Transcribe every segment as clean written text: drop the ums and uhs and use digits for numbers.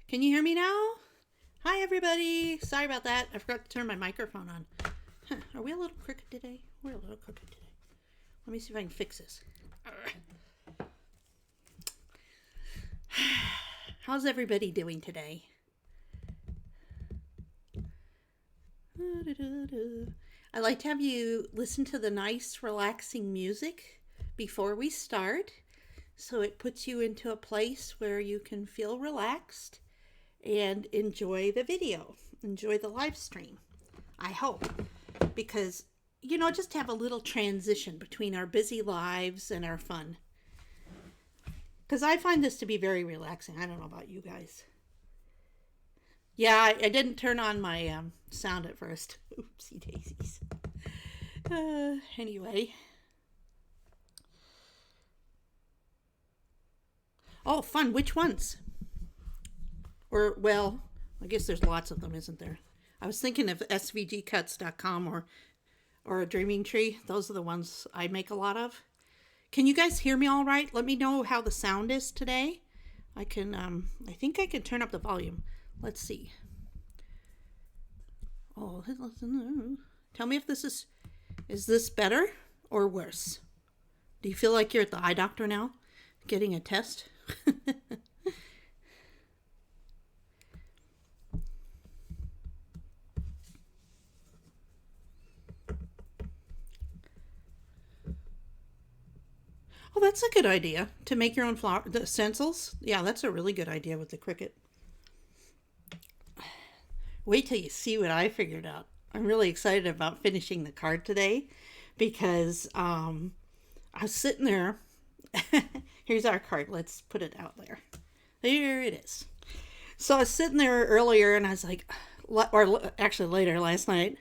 Can you hear me now? Hi, everybody. Sorry about that. I forgot to turn my microphone on. Huh, are we a little crooked today? We're a little crooked today. Let me see if I can fix this. How's everybody doing today? I like to have you listen to the nice, relaxing music before we start, so it puts you into a place where you can feel relaxed and enjoy the video, enjoy the live stream. I hope, because just have a little transition between our busy lives and our fun. Because I find this to be very relaxing. I don't know about you guys. Yeah, I didn't turn on my sound at first. Oopsie daisies. Anyway. Oh, fun. Which ones? Or, well, I guess there's lots of them, isn't there? I was thinking of svgcuts.com or a dreaming tree. Those are the ones I make a lot of. Can you guys hear me all right? Let me know how the sound is today. I think I can turn up the volume. Let's see. Oh, tell me if is this better or worse? Do you feel like you're at the eye doctor now, getting a test? Oh, that's a good idea. To make your own the stencils? Yeah, that's a really good idea with the Cricut. Wait till you see what I figured out. I'm really excited about finishing the card today because I was sitting there. Here's our card. Let's put it out there. There it is. So I was sitting there earlier and I was like, or actually later last night.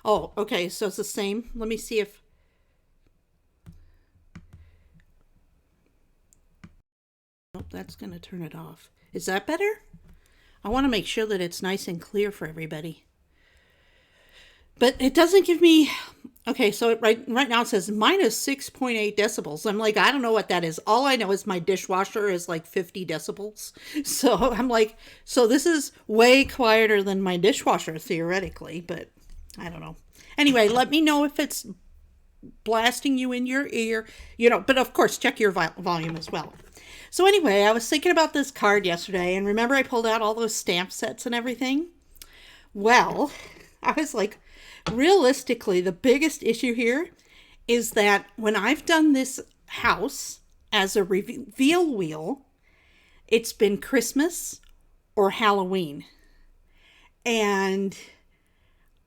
Oh, okay. So it's the same. Let me see if. Nope, that's going to turn it off. Is that better? I want to make sure that it's nice and clear for everybody. But it doesn't give me... Okay, so right now it says minus 6.8 decibels. I'm like, I don't know what that is. All I know is my dishwasher is like 50 decibels. So I'm like, so this is way quieter than my dishwasher theoretically, but I don't know. Anyway, let me know if it's blasting you in your ear, but of course, check your volume as well. So anyway, I was thinking about this card yesterday, and remember I pulled out all those stamp sets and everything? Well, I was like, realistically, the biggest issue here is that when I've done this house as a reveal wheel, it's been Christmas or Halloween. And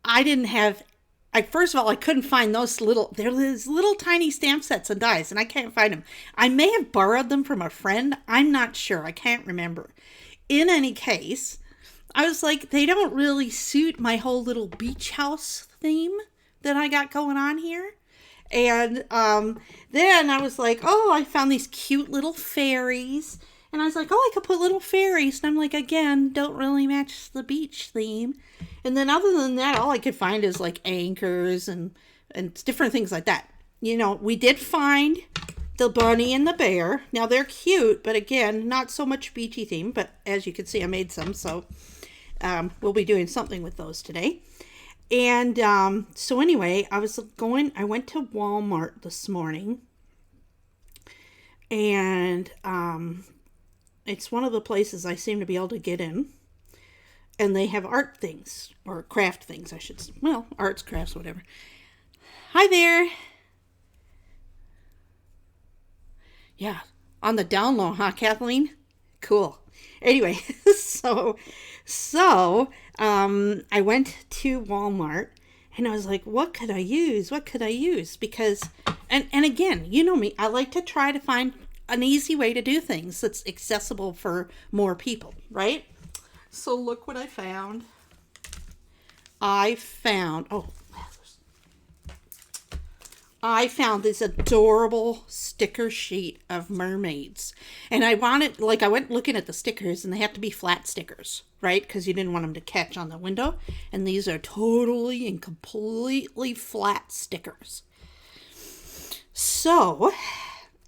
I didn't have... First of all, I couldn't find those little tiny stamp sets and dies, and I can't find them. I may have borrowed them from a friend. I'm not sure. I can't remember. In any case, I was like, they don't really suit my whole little beach house theme that I got going on here. And then I was like, oh, I found these cute little fairies. And I was like, oh, I could put little fairies. And I'm like, again, don't really match the beach theme. And then other than that, all I could find is like anchors and different things like that. We did find the bunny and the bear. Now they're cute, but again, not so much beachy theme. But as you can see, I made some. So we'll be doing something with those today. And so anyway, I went to Walmart this morning. And it's one of the places I seem to be able to get in. And they have art things, or craft things, I should say. Well, arts, crafts, whatever. Hi there. Yeah, on the down low, huh, Kathleen? Cool. Anyway, so I went to Walmart, and I was like, what could I use? Because, and again, you know me, I like to try to find an easy way to do things that's accessible for more people, right? So look what I found. I found this adorable sticker sheet of mermaids. And I wanted, like, I went looking at the stickers, and they have to be flat stickers, right? Because you didn't want them to catch on the window. And these are totally and completely flat stickers. So,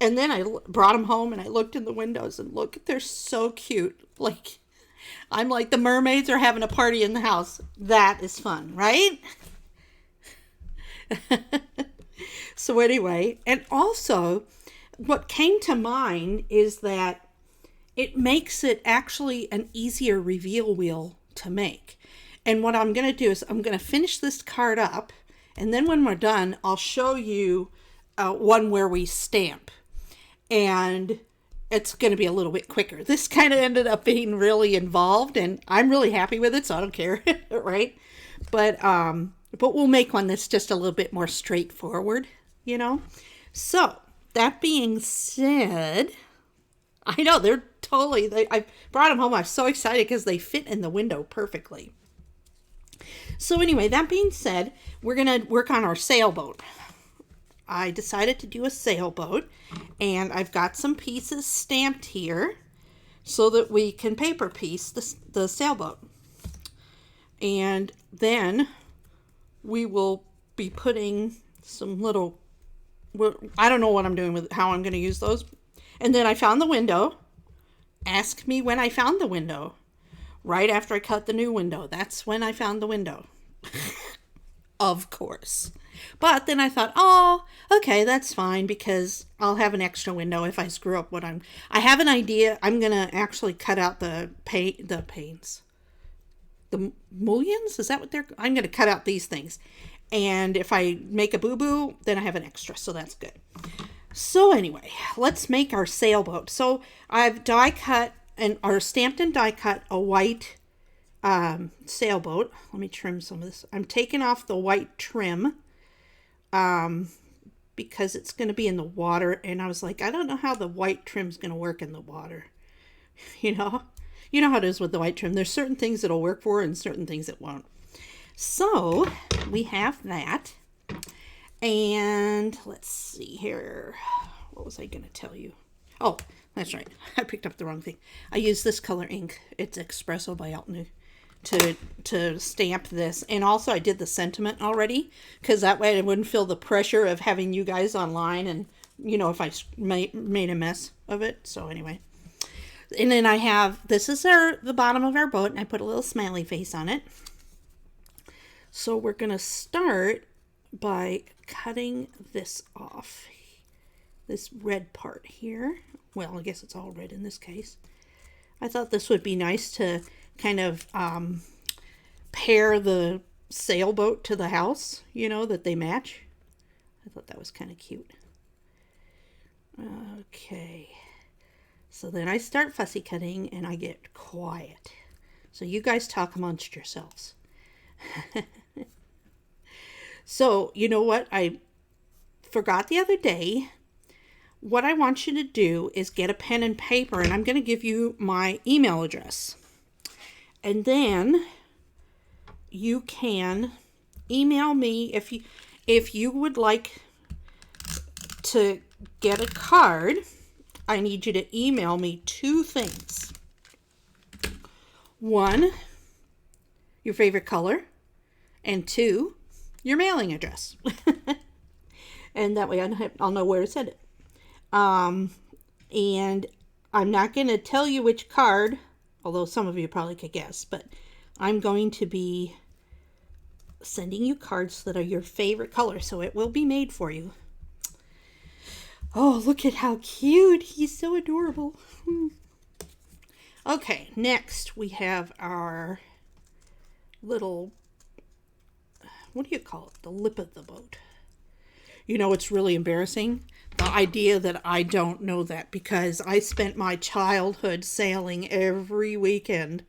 and then I brought them home, and I looked in the windows, and look, they're so cute. Like, I'm like, the mermaids are having a party in the house. That is fun, right? So anyway, and also what came to mind is that it makes it actually an easier reveal wheel to make. And what I'm going to do is I'm going to finish this card up, and then when we're done, I'll show you one where we stamp. And it's going to be a little bit quicker. This kind of ended up being really involved, and I'm really happy with it, so I don't care, right? But we'll make one that's just a little bit more straightforward, you know? So, that being said, I know, they're totally, I brought them home. I'm so excited because they fit in the window perfectly. So anyway, that being said, we're going to work on our sailboat. I decided to do a sailboat, and I've got some pieces stamped here so that we can paper piece the sailboat. And then we will be putting some little, I don't know what I'm doing with how I'm going to use those. And then I found the window. Ask me when I found the window. Right after I cut the new window. That's when I found the window. Of course. But then I thought, oh, okay, that's fine, because I'll have an extra window if I screw up what I have an idea. I'm going to actually cut out the panes. The mullions? Is that what I'm going to cut out these things. And if I make a boo-boo, then I have an extra, so that's good. So anyway, let's make our sailboat. So I've die cut or stamped and die cut a white sailboat. Let me trim some of this. I'm taking off the white trim because it's going to be in the water, and I was like, I don't know how the white trim's going to work in the water. You know how it is with the white trim. There's certain things it'll work for and certain things it won't. So we have that. And let's see here. What was I going to tell you? Oh, that's right. I picked up the wrong thing. I used this color ink. It's Espresso by Altenew to stamp this. And also I did the sentiment already, because that way I wouldn't feel the pressure of having you guys online and, if I made a mess of it. So anyway. And then I have, this is the bottom of our boat, and I put a little smiley face on it. So we're going to start by cutting this off. This red part here. Well, I guess it's all red in this case. I thought this would be nice to kind of pair the sailboat to the house, that they match. I thought that was kind of cute. Okay. So then I start fussy cutting, and I get quiet. So you guys talk amongst yourselves. So, you know what? I forgot the other day. What I want you to do is get a pen and paper, and I'm going to give you my email address. And then you can email me if you would like to get a card. I need you to email me 2 things. 1, your favorite color, and 2, your mailing address. And that way I'll know where to send it. And I'm not going to tell you which card, although some of you probably could guess, but I'm going to be sending you cards that are your favorite color, so it will be made for you. Oh, look at how cute. He's so adorable. Okay, next we have our little, what do you call it? The lip of the boat. It's really embarrassing. The idea that I don't know that, because I spent my childhood sailing every weekend.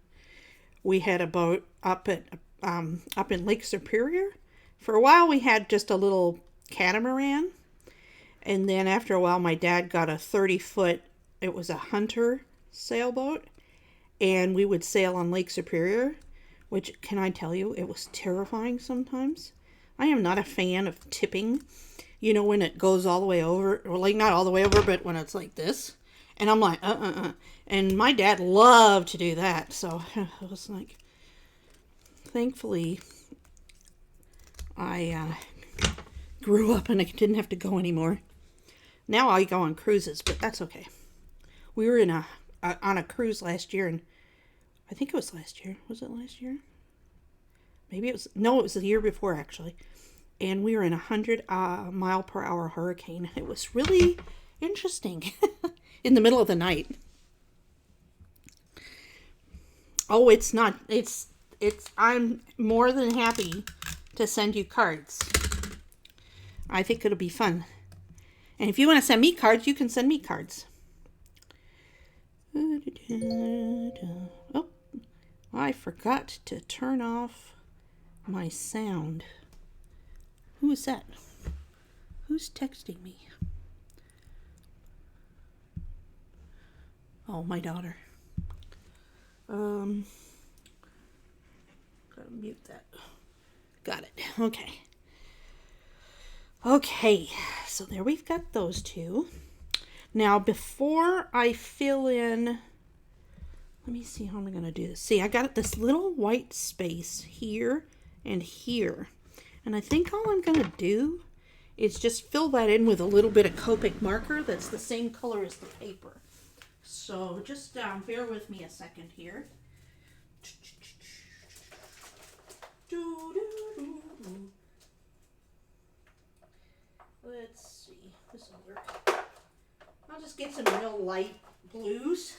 We had a boat up in Lake Superior. For a while we had just a little catamaran. And then after a while, my dad got a 30-foot, it was a Hunter sailboat, and we would sail on Lake Superior. which, can I tell you, it was terrifying sometimes. I am not a fan of tipping, you know, when it goes all the way over, or like not all the way over, but when it's like this. And I'm like, And my dad loved to do that. So I was like, thankfully, I grew up and I didn't have to go anymore. Now I go on cruises, but that's okay. We were on a cruise last year, and I think it was last year. Was it last year? Maybe it was. No, it was the year before, actually. And we were in a 100-mile-per-hour hurricane. It was really interesting in the middle of the night. Oh, it's not. It's. I'm more than happy to send you cards. I think it'll be fun. And if you want to send me cards, you can send me cards. Oh, I forgot to turn off my sound. Who is that? Who's texting me? Oh, my daughter. Gotta mute that. Got it. Okay. Okay, so there we've got those two. Now, before I fill in, let me see how I'm going to do this. See, I got this little white space here and here. And I think all I'm going to do is just fill that in with a little bit of Copic marker that's the same color as the paper. So just bear with me a second here. Let's see. This will work. I'll just get some real light blues.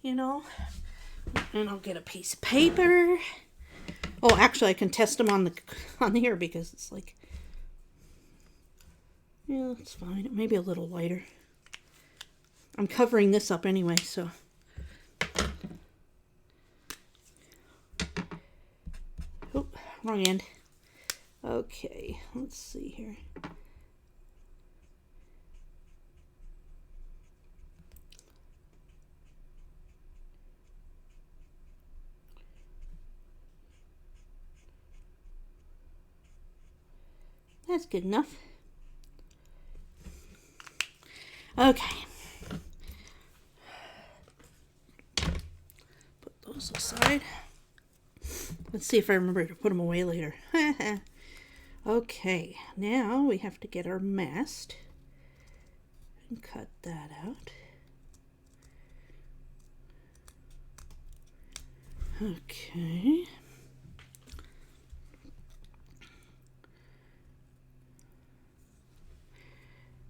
You know. And I'll get a piece of paper. Oh, actually, I can test them on here because it's like, yeah, it's fine. Maybe a little lighter. I'm covering this up anyway, so. Oh, wrong end. Okay, let's see here. That's good enough. Okay. Put those aside. Let's see if I remember to put them away later. Okay, now we have to get our mast and cut that out. Okay.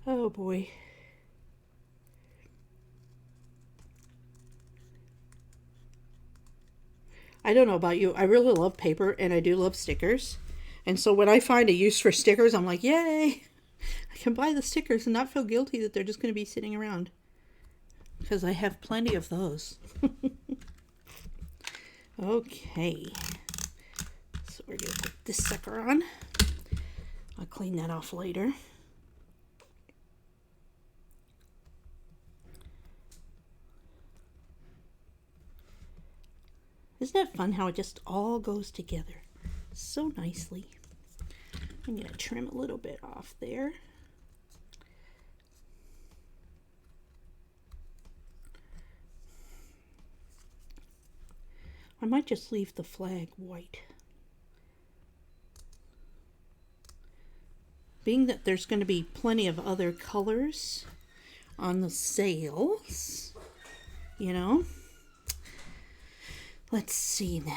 Oh boy. I don't know about you. I really love paper and I do love stickers. And so when I find a use for stickers, I'm like, yay! I can buy the stickers and not feel guilty that they're just going to be sitting around. Because I have plenty of those. Okay. So we're going to put this sucker on. I'll clean that off later. Isn't it fun how it just all goes together so nicely? I'm going to trim a little bit off there. I might just leave the flag white. Being that there's going to be plenty of other colors on the sails, you know. Let's see then.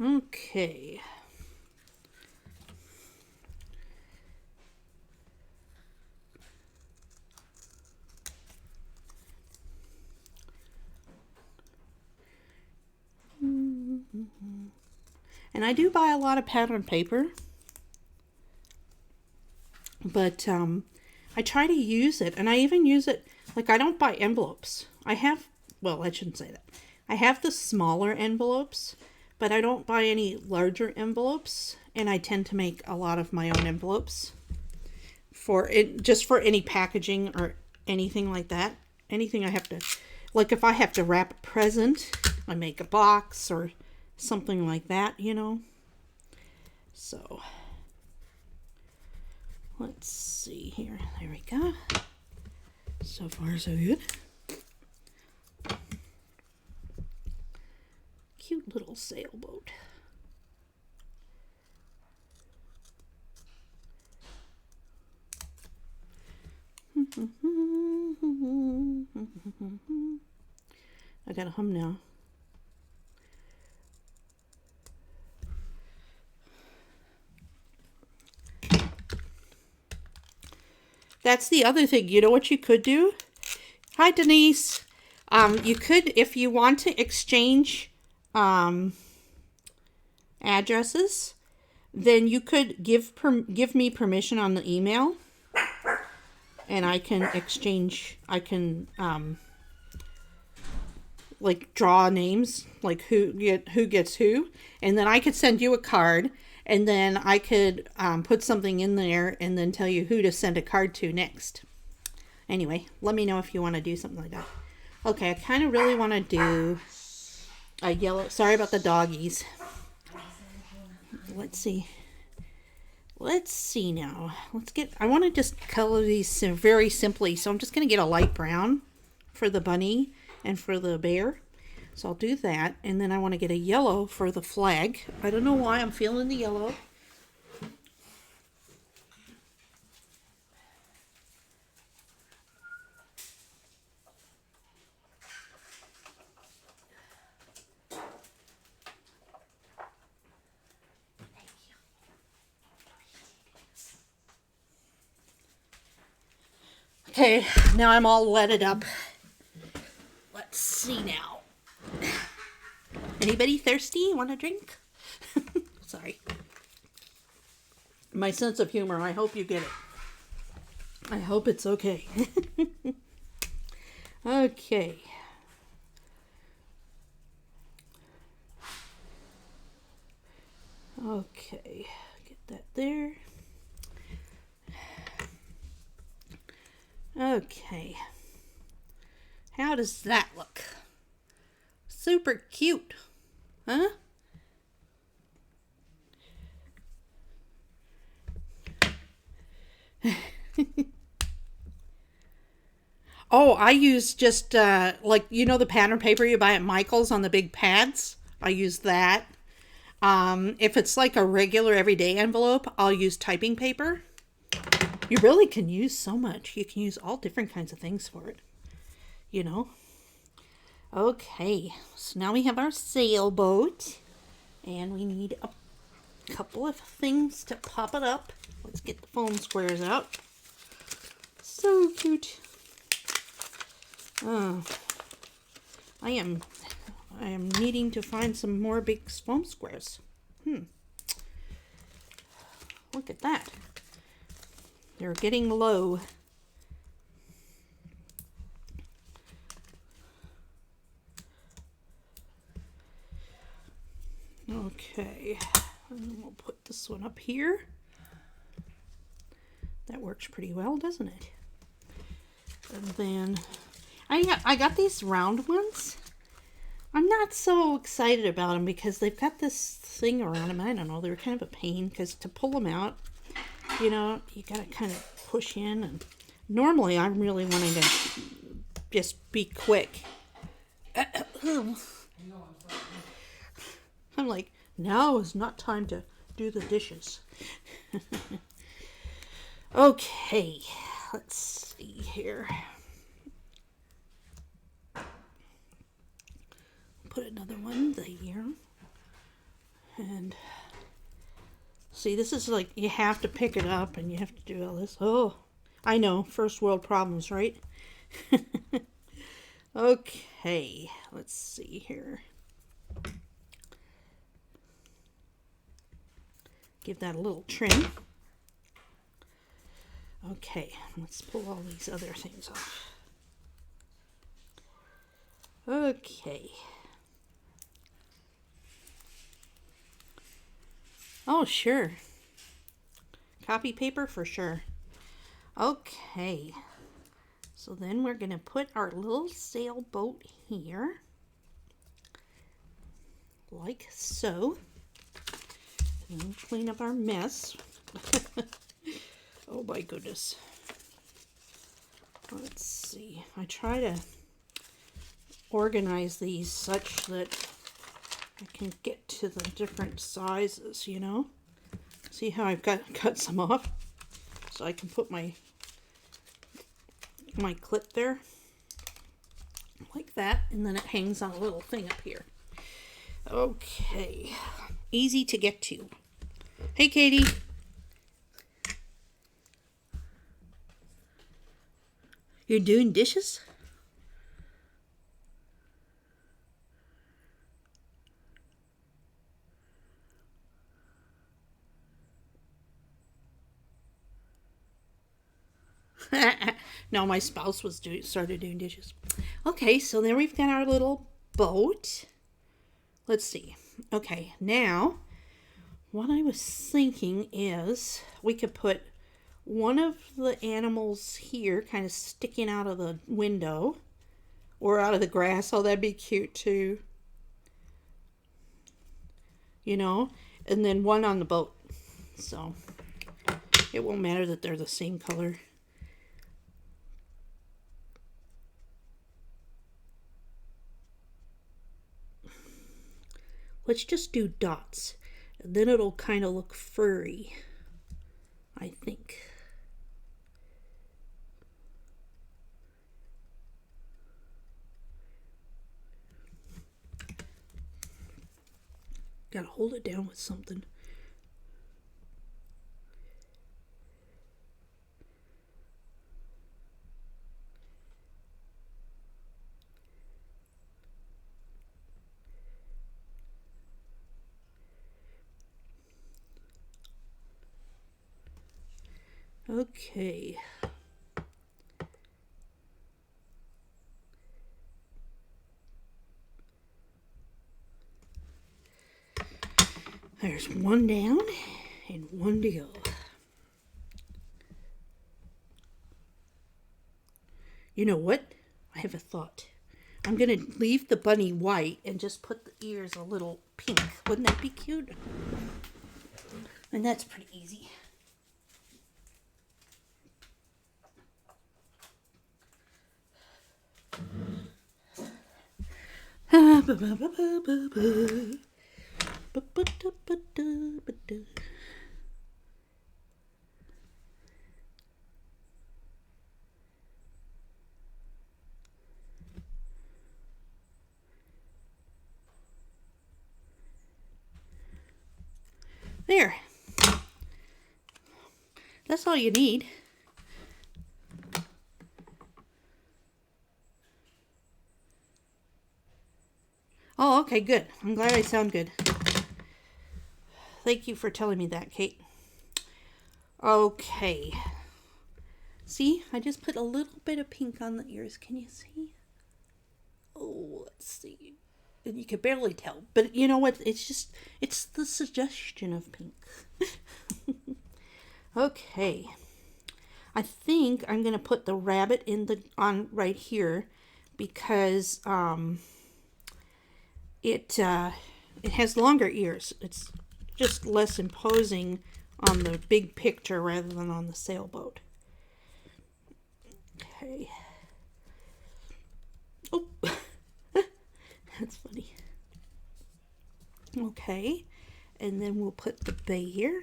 Okay. And I do buy a lot of pattern paper. But I try to use it, and I even use it, like I don't buy envelopes. I have, well, I shouldn't say that. I have the smaller envelopes, but I don't buy any larger envelopes, and I tend to make a lot of my own envelopes for it, just for any packaging or anything like that. Anything I have to, like if I have to wrap a present, I make a box or something like that, you know. So let's see here. There we go. So far so good. Cute little sailboat. I got a hum now. That's the other thing. You know what you could do? Hi, Denise. You could, if you want to exchange addresses, then you could give me permission on the email, and I can exchange. I can like draw names, like who gets who, and then I could send you a card, and then I could put something in there, and then tell you who to send a card to next. Anyway, let me know if you want to do something like that. Okay, I kind of really want to do a yellow. Sorry about the doggies. Let's see. Let's see now. I want to just color these very simply. So I'm just going to get a light brown for the bunny and for the bear. So I'll do that. And then I want to get a yellow for the flag. I don't know why I'm feeling the yellow. Okay, now I'm all letted up. Let's see now. Anybody thirsty? Want a drink? Sorry. My sense of humor, I hope you get it. I hope it's okay. Okay. Okay, get that there. Okay. How does that look? Super cute. Huh? Oh, I use just like, you know, the pattern paper you buy at Michael's on the big pads? I use that. If it's like a regular everyday envelope, I'll use typing paper. You really can use so much. You can use all different kinds of things for it, you know. Okay, so now we have our sailboat, and we need a couple of things to pop it up. Let's get the foam squares out. So cute. I am needing to find some more big foam squares. Look at that. They're getting low. Okay, and we'll put this one up here. That works pretty well, doesn't it? And then I got these round ones. I'm not so excited about them because they've got this thing around them. I don't know, they're kind of a pain because to pull them out, you know, you gotta kind of push in, and normally I'm really wanting to just be quick. I'm like, now is not time to do the dishes. Okay, let's see here. Put another one there. And see, this is like, you have to pick it up and you have to do all this. Oh, I know, first world problems, right? Okay, let's see here. Give that a little trim. Okay, let's pull all these other things off. Okay. Oh, sure. Copy paper for sure. Okay. So then we're going to put our little sailboat here. Like so. And clean up our mess. Oh my goodness. Let's see. I try to organize these such that I can get to the different sizes, you know. See how I've cut some off? So I can put my clip there. Like that. And then it hangs on a little thing up here. Okay. Easy to get to. Hey, Katie. You're doing dishes? No, my spouse was started doing dishes. Okay, so then we've got our little boat. Let's see. Okay, now what I was thinking is we could put one of the animals here kind of sticking out of the window or out of the grass. Oh, that'd be cute too. You know, and then one on the boat. So it won't matter that they're the same color. Let's just do dots. And then it'll kind of look furry, I think. Gotta hold it down with something. Okay. There's one down and one to go. You know what? I have a thought. I'm going to leave the bunny white and just put the ears a little pink. Wouldn't that be cute? And that's pretty easy. There. That's all you need. Oh, okay, good. I'm glad I sound good. Thank you for telling me that, Kate. Okay. See, I just put a little bit of pink on the ears. Can you see? Oh, let's see. And you can barely tell. But you know what? It's the suggestion of pink. Okay. I think I'm going to put the rabbit on right here because it has longer ears. It's just less imposing on the big picture rather than on the sailboat. Okay. Oh, that's funny. Okay, and then we'll put the bear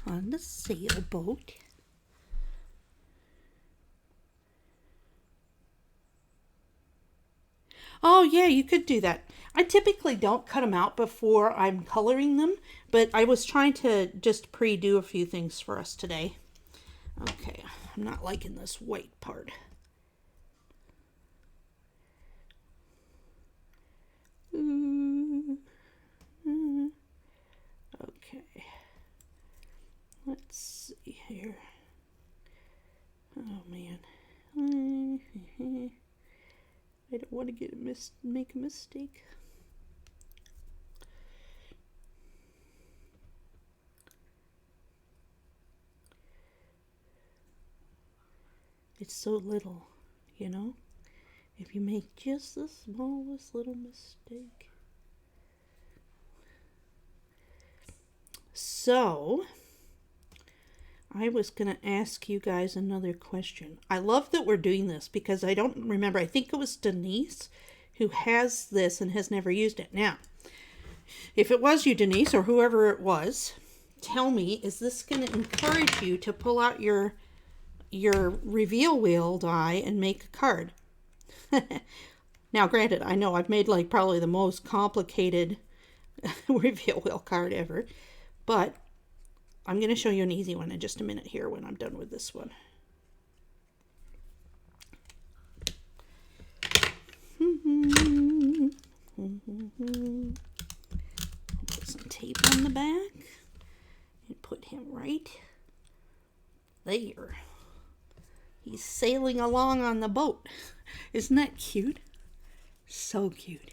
on the sailboat. Oh yeah, you could do that. I typically don't cut them out before I'm coloring them, but I was trying to just pre-do a few things for us today. Okay, I'm not liking this white part. Okay, let's see here. Oh man, I don't want to make a mistake. It's so little, you know? If you make just the smallest little mistake. So, I was going to ask you guys another question. I love that we're doing this because I don't remember. I think it was Denise who has this and has never used it. Now, if it was you, Denise, or whoever it was, tell me, is this going to encourage you to pull out your reveal wheel die and make a card? Now, granted, I know I've made like probably the most complicated reveal wheel card ever, but I'm going to show you an easy one in just a minute here when I'm done with this one. Put some tape on the back and put him right there. He's sailing along on the boat. Isn't that cute? So cute.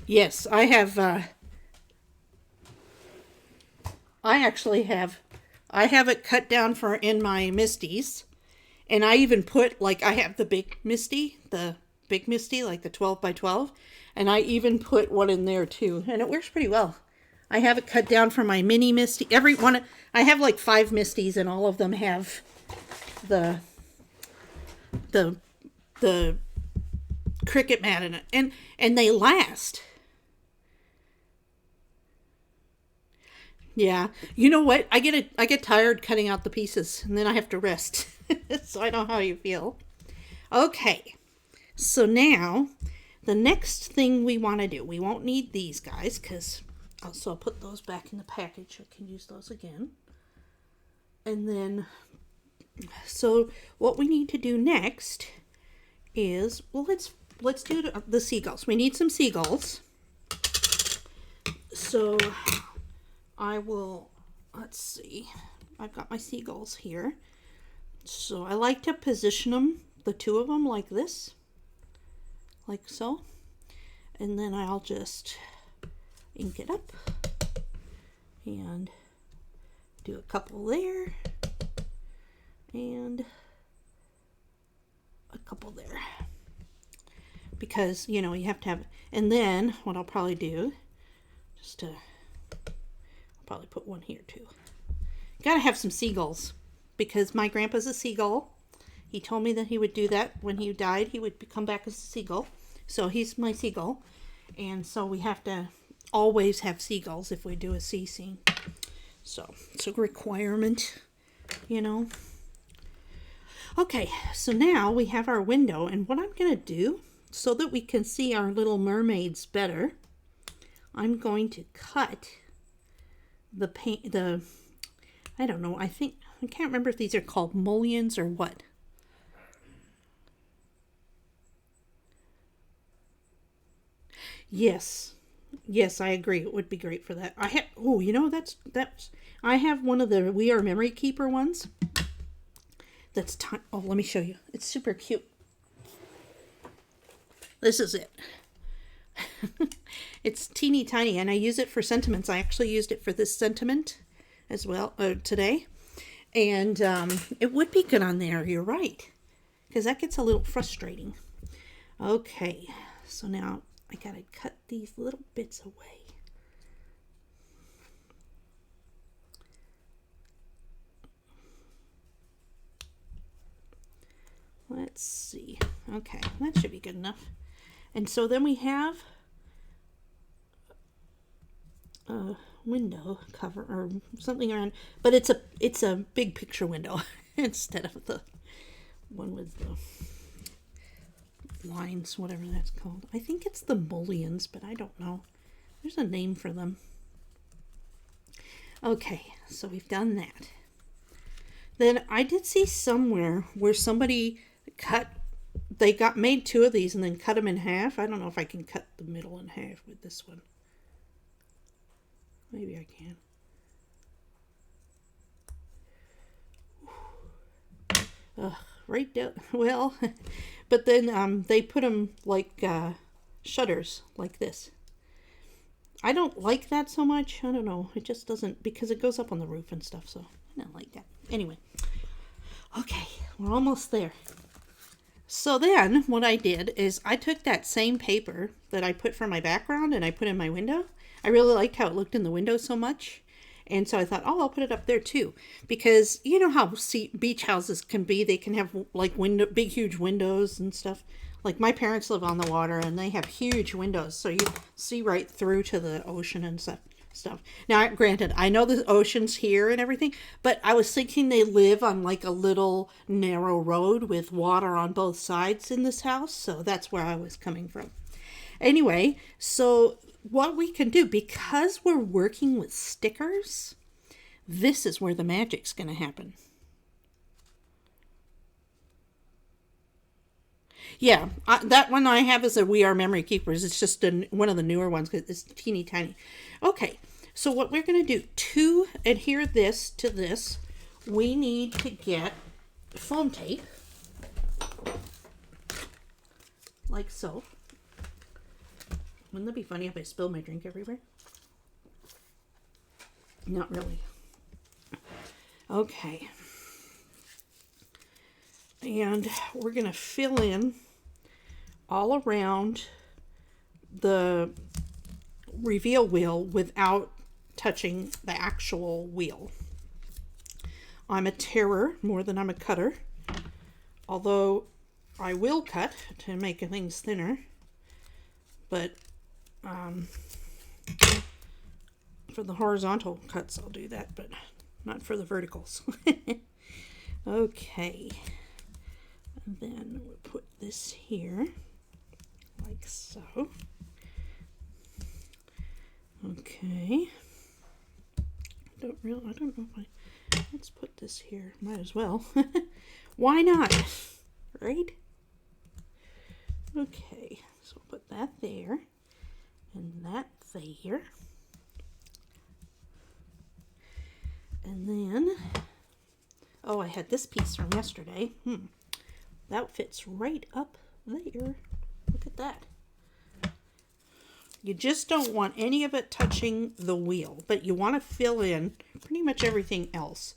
Yes, I have, I have it cut down for in my Misties. And I even put, like, I have the big Misty, like the 12 by 12. And I even put one in there too. And it works pretty well. I have it cut down for my mini Misty. I have like 5 Misties and all of them have the Cricut mat in it. And they last. Yeah. You know what? I get tired cutting out the pieces and then I have to rest. So I know how you feel. Okay. So now the next thing we want to do, we won't need these guys because I'll put those back in the package. I can use those again. And then, so what we need to do next is, well, let's do the seagulls. We need some seagulls. So I will, let's see. I've got my seagulls here. So I like to position them, the 2 of them, like this. Like so. And then I'll just ink it up and do a couple there and a couple there, because you know you have to have. And then what I'll probably do, I'll probably put one here too. Gotta have some seagulls because my grandpa's a seagull. He told me that he would do that when he died. He would come back as a seagull, so he's my seagull. And so we have to always have seagulls if we do a sea scene. So it's a requirement, you know. Okay, so now we have our window, and what I'm going to do so that we can see our little mermaids better, I'm going to cut the I don't know, I can't remember if these are called mullions or what. Yes, I agree. It would be great for that. I have one of the We Are Memory Keeper ones. That's oh, let me show you. It's super cute. This is it. It's teeny tiny, and I use it for sentiments. I actually used it for this sentiment as well today, and it would be good on there. You're right, because that gets a little frustrating. Okay, so now I gotta cut these little bits away. Let's see. Okay, that should be good enough. And so then we have a window cover or something around, but it's a big picture window instead of the one with the lines, whatever that's called. I think it's the mullions, but I don't know. There's a name for them. Okay, so we've done that. Then I did see somewhere where somebody made 2 of these and then cut them in half. I don't know if I can cut the middle in half with this one. Maybe I can. Right down, well, but then they put them like shutters, like this. I don't like that so much. I don't know. It just doesn't, because it goes up on the roof and stuff, so I don't like that. Anyway, okay, we're almost there. So then what I did is I took that same paper that I put for my background and I put in my window. I really liked how it looked in the window so much. And so I thought, oh, I'll put it up there too. Because you know how beach houses can be. They can have like big, huge windows and stuff. Like my parents live on the water and they have huge windows. So you see right through to the ocean and stuff. Now, granted, I know the ocean's here and everything, but I was thinking they live on like a little narrow road with water on both sides in this house. So that's where I was coming from. Anyway, so what we can do, because we're working with stickers, this is where the magic's going to happen. Yeah, that one I have is a We Are Memory Keepers. It's just one of the newer ones because it's teeny tiny. Okay, so what we're going to do to adhere this to this, we need to get foam tape, like so. Wouldn't that be funny if I spilled my drink everywhere? Not really. Okay. And we're going to fill in all around the reveal wheel without touching the actual wheel. I'm a tearer more than I'm a cutter, although I will cut to make things thinner, but for the horizontal cuts I'll do that, but not for the verticals. Okay, and then we'll put this here like so. Okay, I don't know if let's put this here, might as well. Why not, right? Okay, so we'll put that there and that there. And then, oh, I had this piece from yesterday. That fits right up there. Look at that. You just don't want any of it touching the wheel, but you want to fill in pretty much everything else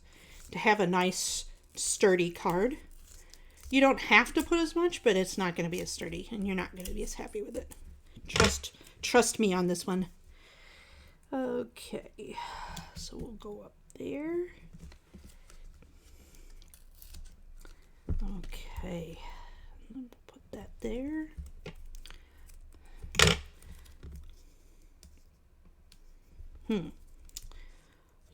to have a nice sturdy card. You don't have to put as much, but it's not going to be as sturdy, and you're not going to be as happy with it. Trust me on this one. Okay, so we'll go up there. Okay, and then we'll put that there. You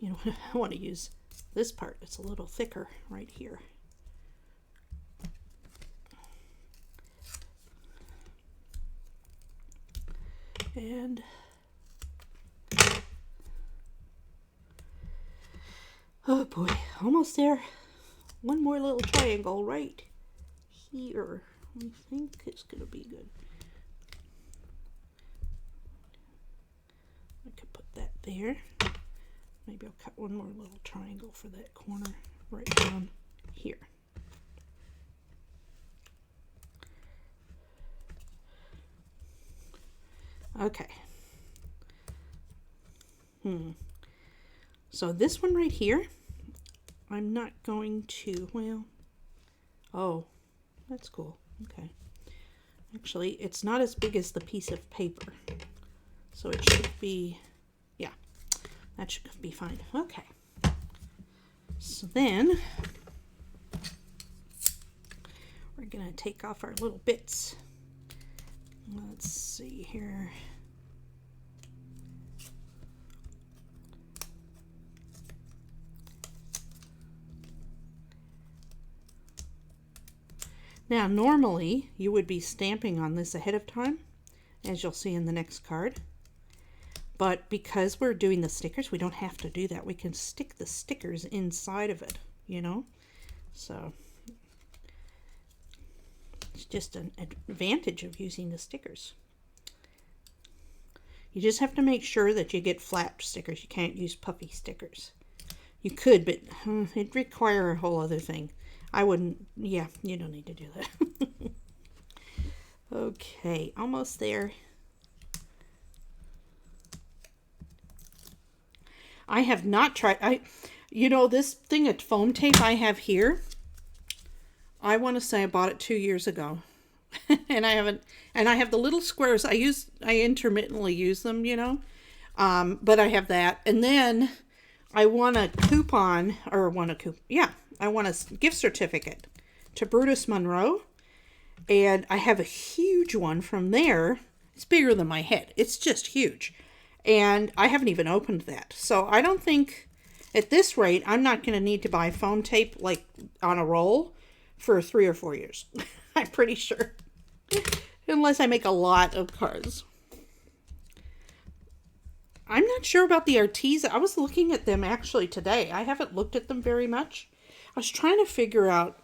know, I want to use this part. It's a little thicker right here. And oh boy, almost there. One more little triangle right here. I think it's going to be good. I could put that there. Maybe I'll cut one more little triangle for that corner right down here. Okay. So this one right here, I'm not going to, well, oh, that's cool. Okay. Actually, it's not as big as the piece of paper. So it should be, yeah, that should be fine. Okay. So then we're going to take off our little bits. Let's see here. Now, normally you would be stamping on this ahead of time, as you'll see in the next card. But because we're doing the stickers, we don't have to do that. We can stick the stickers inside of it, you know? So it's just an advantage of using the stickers. You just have to make sure that you get flat stickers. You can't use puffy stickers. You could, but it'd require a whole other thing. I wouldn't, yeah, you don't need to do that. Okay, almost there. I have not tried. You know, this thing of foam tape I have here, I want to say I bought it 2 years ago. And I haven't, and I have the little squares. I intermittently use them, you know. But I have that. And then I won a coupon, or I won a gift certificate to Brutus Monroe. And I have a huge one from there. It's bigger than my head. It's just huge. And I haven't even opened that. So I don't think, at this rate, I'm not going to need to buy foam tape like on a roll for 3 or 4 years. I'm pretty sure. Unless I make a lot of cards. I'm not sure about the Arteza. I was looking at them actually today. I haven't looked at them very much. I was trying to figure out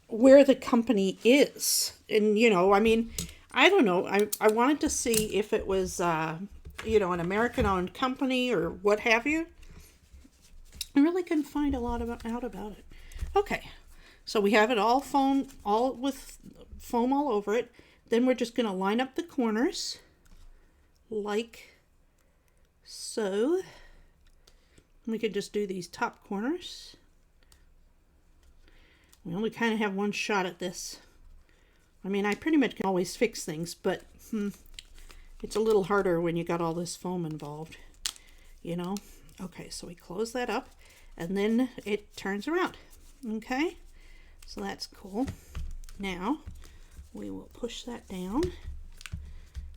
where the company is. And, you know, I mean, I don't know. I wanted to see if it was, you know, an American-owned company or what have you. I really couldn't find a lot out about it. Okay. So we have it all with foam all over it. Then we're just going to line up the corners like so. We could just do these top corners. We only kind of have one shot at this. I mean, I pretty much can always fix things, but it's a little harder when you got all this foam involved, you know? Okay, so we close that up, and then it turns around, okay? So that's cool. Now, we will push that down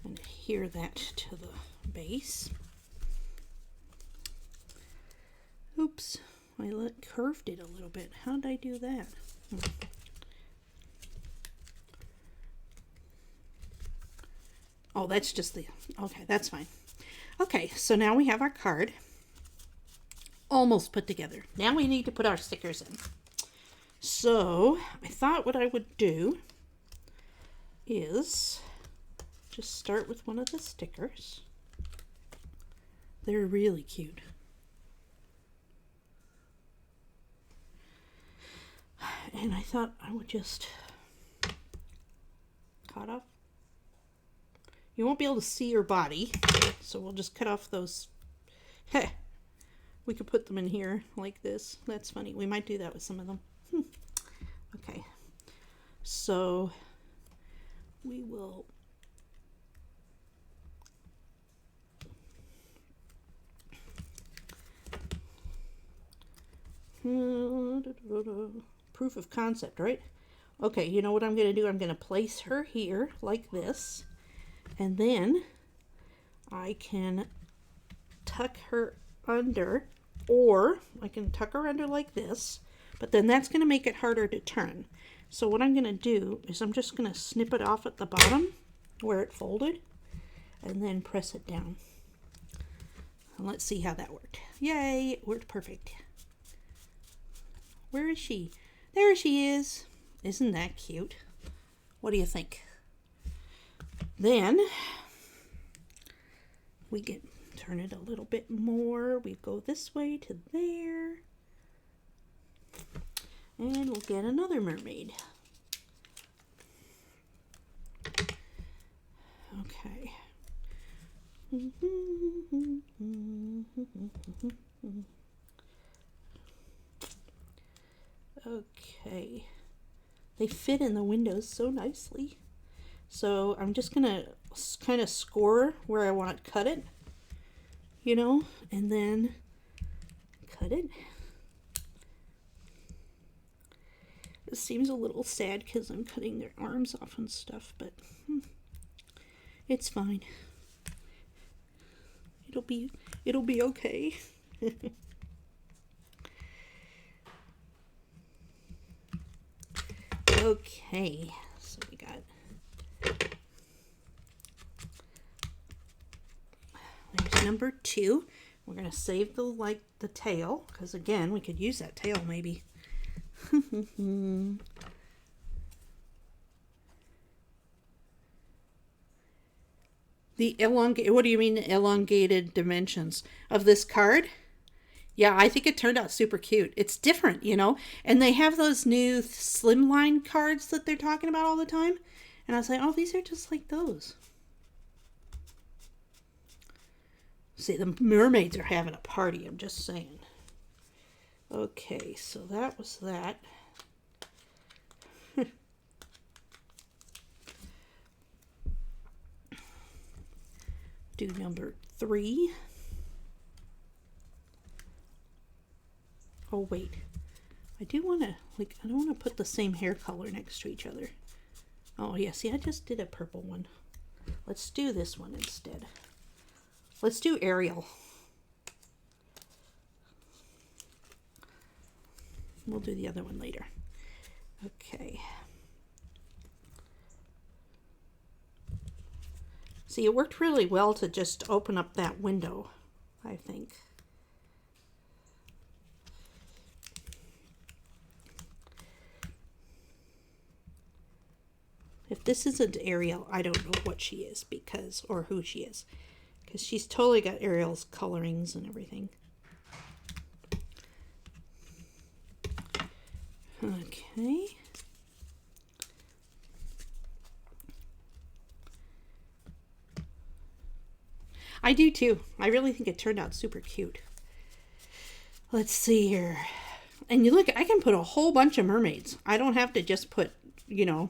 and adhere that to the base. Oops, I curved it a little bit. How did I do that? Oh, that's just okay, that's fine. Okay, so now we have our card almost put together. Now we need to put our stickers in. So I thought what I would do is just start with one of the stickers. They're really cute. And I thought I would just cut off. You won't be able to see your body, so we'll just cut off those. Heh. We could put them in here like this. That's funny. We might do that with some of them. Okay. So we will proof of concept, right? Okay, you know what I'm going to do? I'm going to place her here like this, and then I can tuck her under, or I can tuck her under like this, but then that's going to make it harder to turn. So what I'm going to do is I'm just going to snip it off at the bottom where it folded, and then press it down. And let's see how that worked. Yay, it worked perfect. Where is she? There she is. Isn't that cute? What do you think? Then we can turn it a little bit more. We go this way to there. And we'll get another mermaid. Okay. Okay. They fit in the windows so nicely. So I'm just going to kind of score where I want to cut it, you know, and then cut it. It seems a little sad because I'm cutting their arms off and stuff, but it's fine. It'll be okay. Okay, so we got there's number 2. We're gonna save the tail, because again we could use that tail maybe. What do you mean the elongated dimensions of this card? Yeah, I think it turned out super cute. It's different, you know, and they have those new slimline cards that they're talking about all the time. And I was like, oh, these are just like those. See, the mermaids are having a party, I'm just saying. Okay, so that was that. Do number 3. Oh, wait. I do want to, like, I don't want to put the same hair color next to each other. Oh, yeah, see, I just did a purple one. Let's do this one instead. Let's do Ariel. We'll do the other one later. Okay. See, it worked really well to just open up that window, I think. If this isn't Ariel, I don't know what she is because, or who she is. Because she's totally got Ariel's colorings and everything. Okay. I do too. I really think it turned out super cute. Let's see here. And you look, I can put a whole bunch of mermaids. I don't have to just put, you know,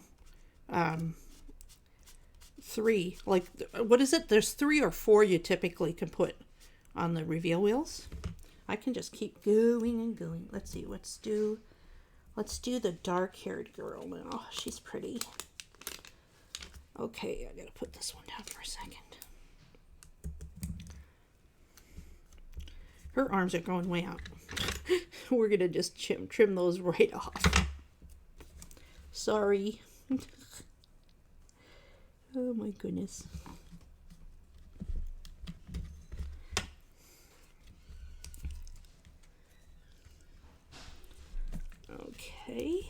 3. Like, what is it? There's 3 or 4 you typically can put on the reveal wheels. I can just keep going and going. Let's see, let's do the dark-haired girl now. She's pretty. Okay, I gotta put this one down for a second. Her arms are going way out. We're gonna just trim those right off. Sorry. Oh my goodness. Okay.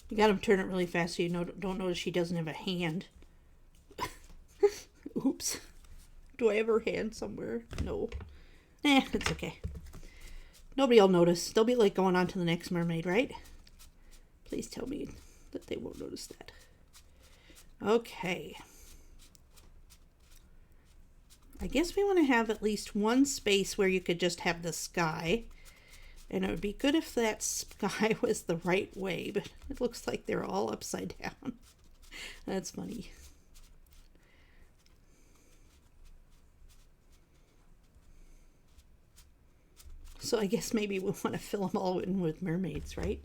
You got to turn it really fast so you don't notice she doesn't have a hand. Oops. Do I have her hand somewhere? No. It's okay. Nobody will notice. They'll be like going on to the next mermaid, right? Please tell me that they won't notice that. Okay. I guess we want to have at least one space where you could just have the sky. And it would be good if that sky was the right way, but it looks like they're all upside down. That's funny. So I guess maybe we'll want to fill them all in with mermaids, right?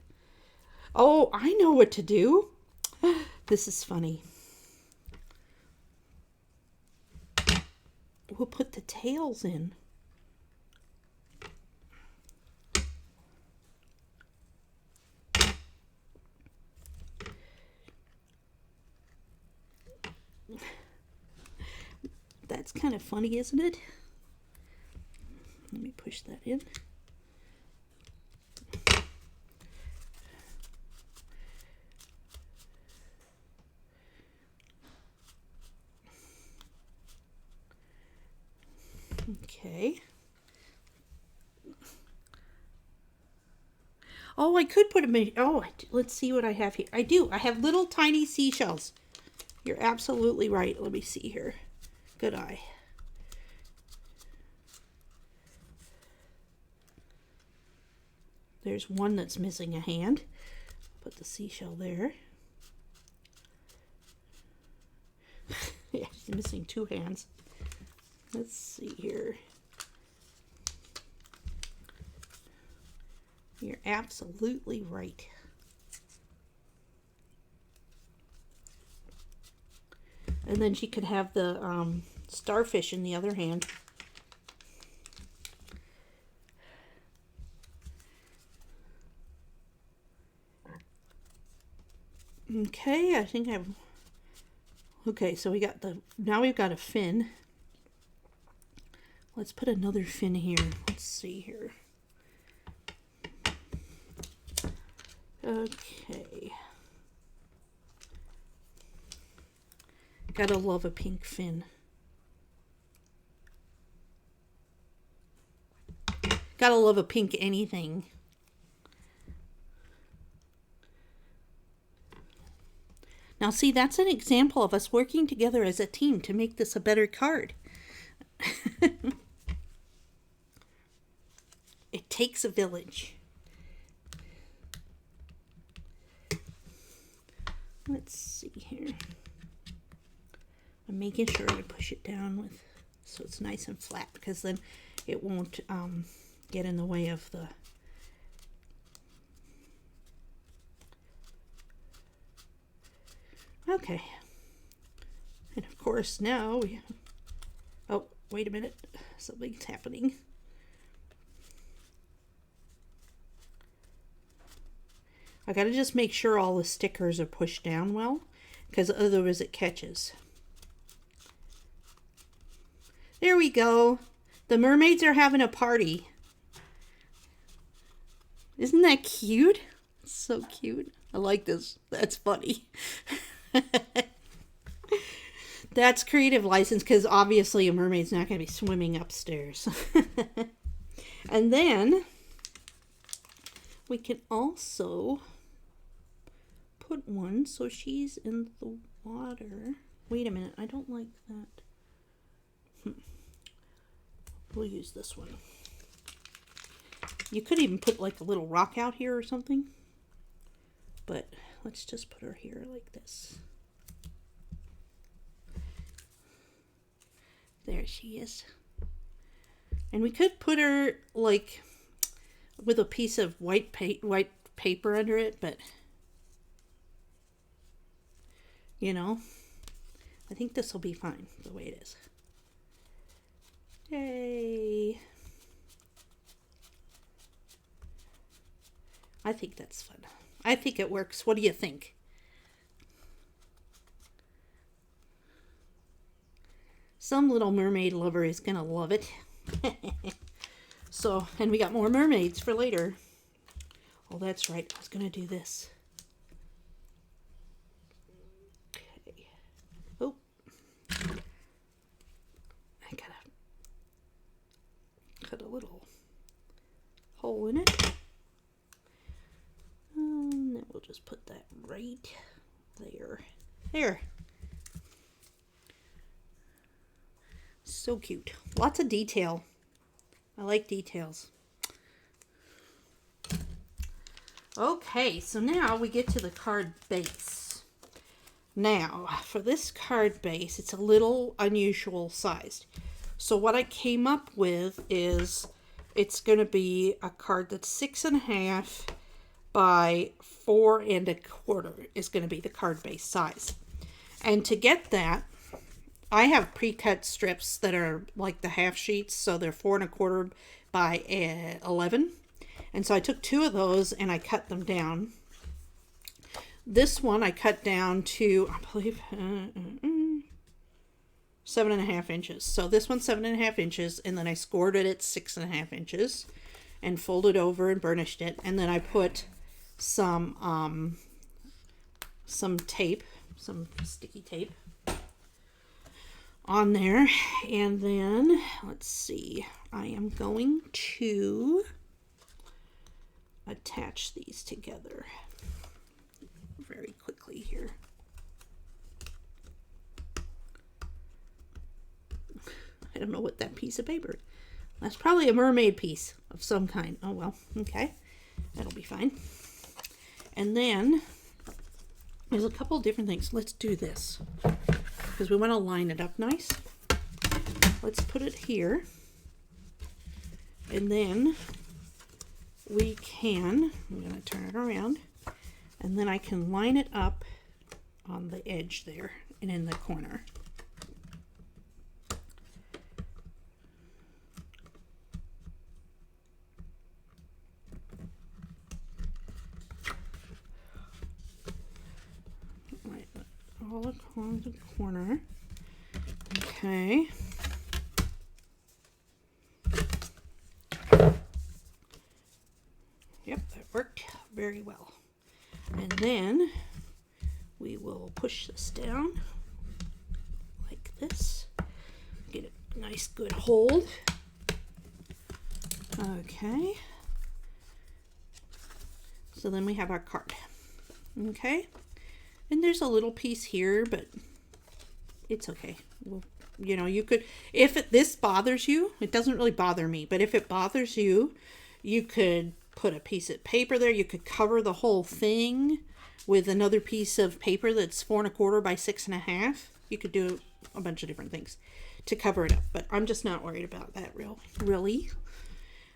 Oh, I know what to do. This is funny. We'll put the tails in. That's kind of funny, isn't it? Let me push that in. Okay. Oh, I could put them in. Oh, let's see what I have here. I do. I have little tiny seashells. You're absolutely right. Let me see here. Good eye. There's one that's missing a hand. Put the seashell there. Yeah, she's missing 2 hands. Let's see here. You're absolutely right. And then she could have the starfish in the other hand. Okay, I think I've... Okay, so we got the... Now we've got a fin. Let's put another fin here. Let's see here. Okay. Gotta love a pink fin. Gotta love a pink anything. Now see, that's an example of us working together as a team to make this a better card. It takes a village. Let's see here. I'm making sure to push it down with so it's nice and flat, because then it won't get in the way of the okay. And of course now we oh, wait a minute, something's happening. I gotta just make sure all the stickers are pushed down well, because otherwise it catches. There we go. The mermaids are having a party. Isn't that cute? It's so cute. I like this. That's funny. That's creative license, because obviously a mermaid's not going to be swimming upstairs. And then we can also put one so she's in the water. Wait a minute, I don't like that. We'll use this one. You could even put like a little rock out here or something, but let's just put her here like this. There she is. And we could put her like with a piece of white paper under it, but you know, I think this will be fine the way it is. Yay! I think that's fun. I think it works. What do you think? Some little mermaid lover is gonna love it. So, and we got more mermaids for later. Oh, that's right. I was gonna do this. Okay. Oh. I gotta cut a little hole in it. And then we'll just put that right there. There. So cute. Lots of detail. I like details. Okay, so now we get to the card base. Now, for this card base, it's a little unusual sized. So what I came up with is it's going to be a card that's 6.5 by 4 1/4 is going to be the card base size. And to get that, I have pre-cut strips that are like the half sheets, so they're 4 1/4 by 11. And so I took 2 of those and I cut them down. This one I cut down to, I believe, 7.5 inches. So this one's 7.5 inches, and then I scored it at 6.5 inches and folded over and burnished it. And then I put some tape, some sticky tape on there. And then let's see, I am going to attach these together very quickly here. I don't know what that piece of paper is. That's probably a mermaid piece of some kind. Oh well, okay, that'll be fine. And then there's a couple different things. Let's do this because we want to line it up nice. Let's put it here, and then we can, I'm going to turn it around, and then I can line it up on the edge there and in the corner. All along the corner. Okay. Yep, that worked very well. And then we will push this down this. Get a nice good hold. Okay. So then we have our card. Okay. And there's a little piece here, but it's okay. Well, you know, you could, if this bothers you, it doesn't really bother me, but if it bothers you, you could put a piece of paper there. You could cover the whole thing with another piece of paper that's 4 1/4 by 6 1/2. You could do a bunch of different things to cover it up, but I'm just not worried about that really.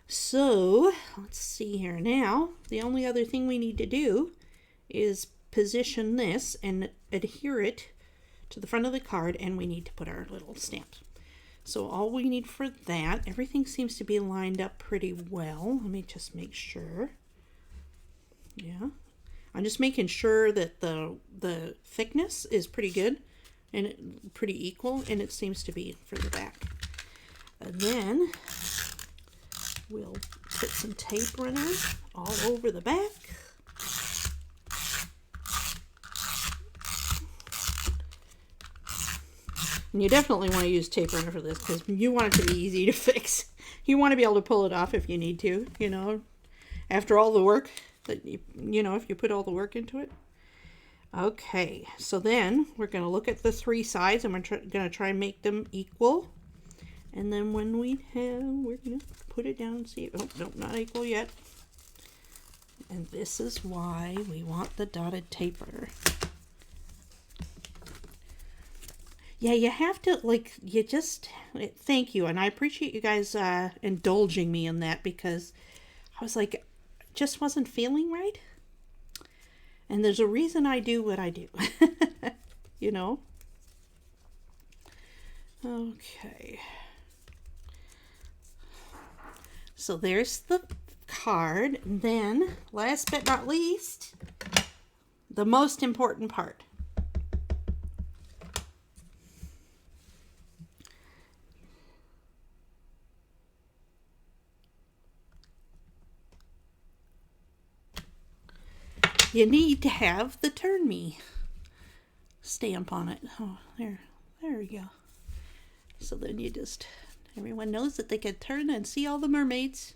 So let's see here now. The only other thing we need to do is position this and adhere it to the front of the card, and we need to put our little stamp. So all we need for that, everything seems to be lined up pretty well. Let me just make sure. Yeah, I'm just making sure that the thickness is pretty good and pretty equal, and it seems to be for the back. And then we'll put some tape runner all over the back. And you definitely want to use tape runner for this because you want it to be easy to fix. You want to be able to pull it off if you need to, you know, after all the work that you know, if you put all the work into it. Okay, so then we're going to look at the 3 sides and we're going to try and make them equal. And then when we're going to put it down and see, oh, no, not equal yet. And this is why we want the dotted tape runner. Yeah, you have to, like, you just, thank you. And I appreciate you guys indulging me in that because I was like, just wasn't feeling right. And there's a reason I do what I do, you know? Okay. So there's the card. And then, last but not least, the most important part. You need to have the Turn Me stamp on it. Oh, there we go. So then you just, everyone knows that they can turn and see all the mermaids.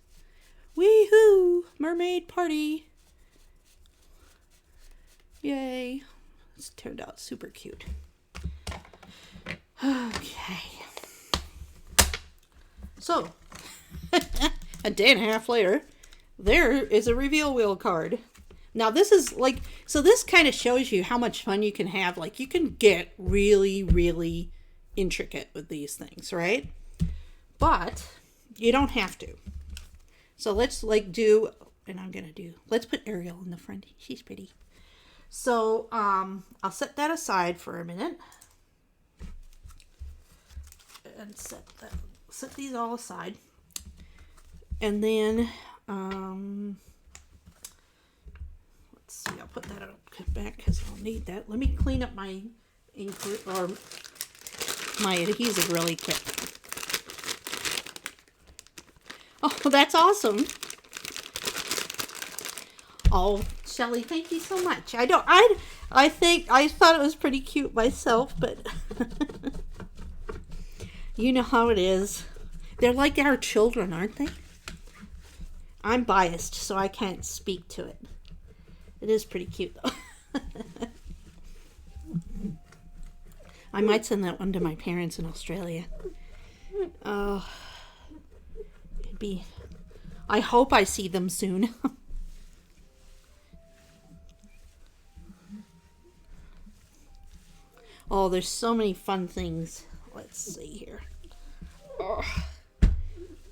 Wee-hoo! Mermaid party! Yay! It's turned out super cute. Okay. So, a day and a half later, there is a reveal wheel card. Now this is like, so this kind of shows you how much fun you can have. Like you can get really, really intricate with these things, right? But you don't have to. So let's like do, and let's put Ariel in the front. She's pretty. So I'll set that aside for a minute. And set these all aside. And then, see, I'll put that back because I'll need that. Let me clean up my ink or my adhesive really quick. Oh, that's awesome. Oh, Shelly, thank you so much. I thought it was pretty cute myself, but you know how it is. They're like our children, aren't they? I'm biased, so I can't speak to it. It is pretty cute, though. I might send that one to my parents in Australia. Oh, I hope I see them soon. Oh, there's so many fun things. Let's see here. Oh.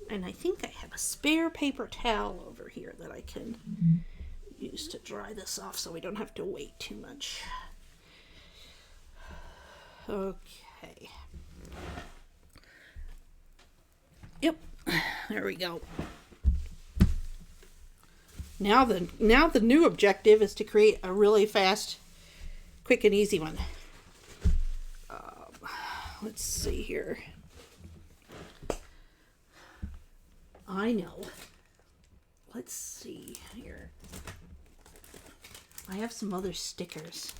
And I think I have a spare paper towel over here that I can use to dry this off so we don't have to wait too much. Okay. Yep. There we go. Now the new objective is to create a really fast, quick and easy one. Let's see here. I know. Let's see here. I have some other stickers.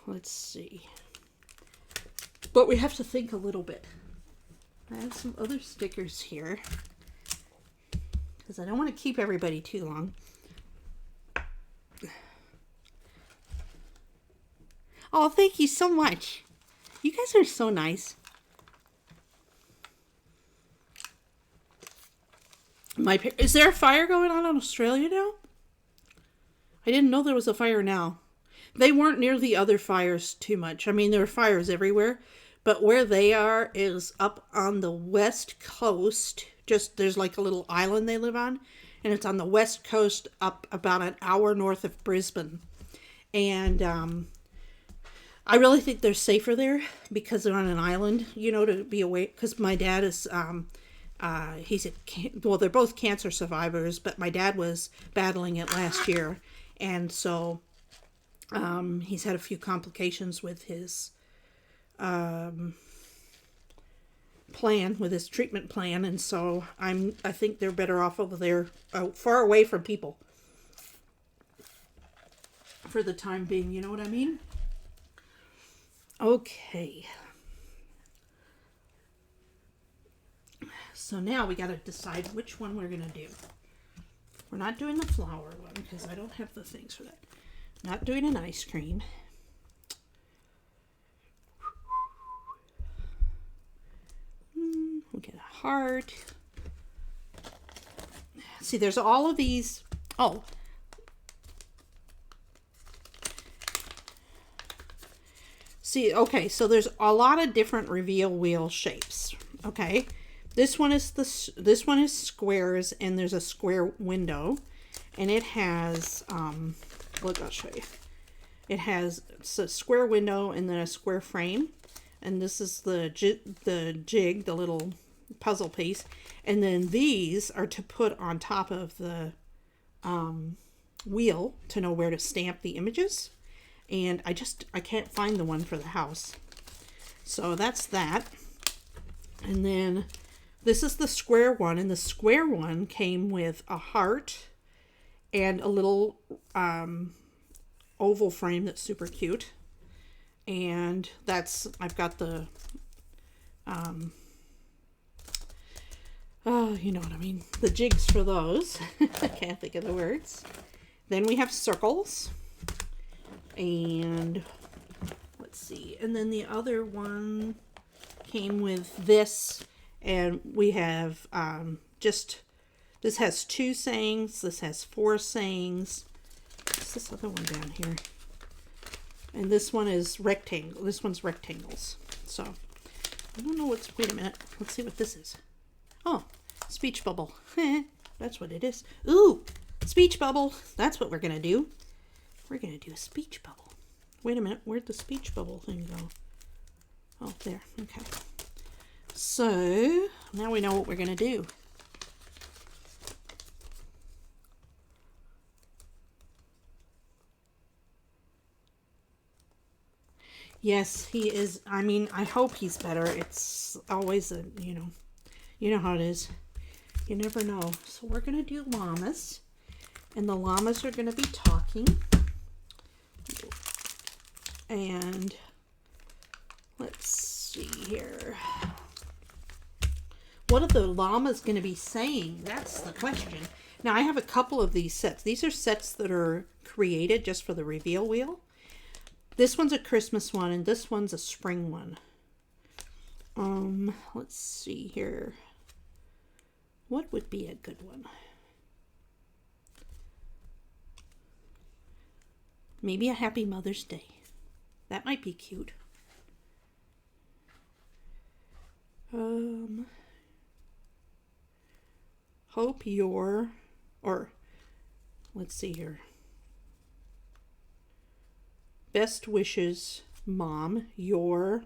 Let's see. But we have to think a little bit. I have some other stickers here because I don't want to keep everybody too long. Oh, thank you so much. You guys are so nice. Is there a fire going on in Australia now? I didn't know there was a fire now. They weren't near the other fires too much. I mean, there are fires everywhere, but where they are is up on the west coast. Just there's like a little island they live on, and it's on the west coast up about an hour north of Brisbane. And I really think they're safer there because they're on an island, you know, to be away. Because my dad is, they're both cancer survivors, but my dad was battling it last year. And so he's had a few complications with his plan, with his treatment plan. And so I think they're better off over there, far away from people for the time being. You know what I mean? Okay. So now we got to decide which one we're going to do. We're not doing the flower one because I don't have the things for that. Not doing an ice cream. We'll get a heart. See, there's all of these. Oh. See, okay, so there's a lot of different reveal wheel shapes. Okay. This one is squares, and there's a square window, and it has look, I'll show you. It's a square window and then a square frame, and this is the jig, the little puzzle piece, and then these are to put on top of the wheel to know where to stamp the images. And I can't find the one for the house. So that's that. And then this is the square one. And the square one came with a heart and a little oval frame that's super cute. And I've got the, you know what I mean, the jigs for those. I can't think of the words. Then we have circles. And let's see. And then the other one came with this. And we have this has 2 sayings. This has 4 sayings. What's this other one down here? And this one is rectangle. This one's rectangles. So I don't know wait a minute. Let's see what this is. Oh, speech bubble. That's what it is. Ooh, speech bubble. That's what we're going to do. We're going to do a speech bubble. Wait a minute. Where'd the speech bubble thing go? Oh, there. Okay. So, now we know what we're going to do. Yes, he is. I mean, I hope he's better. It's always you know how it is. You never know. So we're going to do llamas. And the llamas are going to be talking. And let's see here. What are the llamas going to be saying? That's the question. Now, I have a couple of these sets. These are sets that are created just for the reveal wheel. This one's a Christmas one, and this one's a spring one. Let's see here. What would be a good one? Maybe a Happy Mother's Day. That might be cute. Hope you're, or let's see here. Best wishes, Mom, you're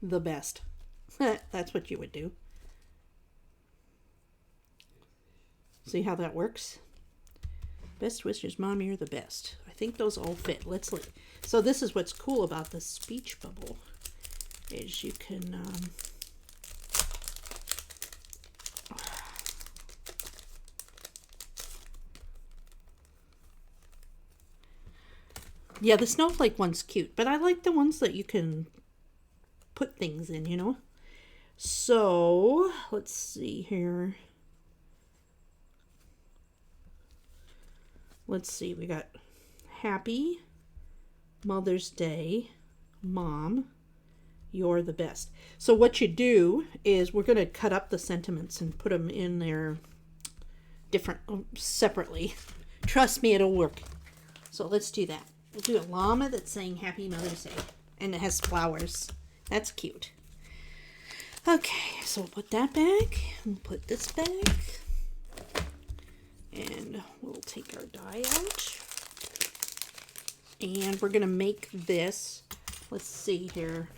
the best. That's what you would do. See how that works? Best wishes, Mom, you're the best. I think those all fit. Let's look. So this is what's cool about the speech bubble, is you can Yeah, the snowflake one's cute, but I like the ones that you can put things in, you know? So, let's see here. Let's see, we got Happy Mother's Day, Mom, you're the best. So what you do is we're going to cut up the sentiments and put them in there different, separately. Trust me, it'll work. So let's do that. We'll do a llama that's saying Happy Mother's Day. And it has flowers. That's cute. Okay, so we'll put that back. We'll put this back. And we'll take our die out. And we're going to make this. Let's see here.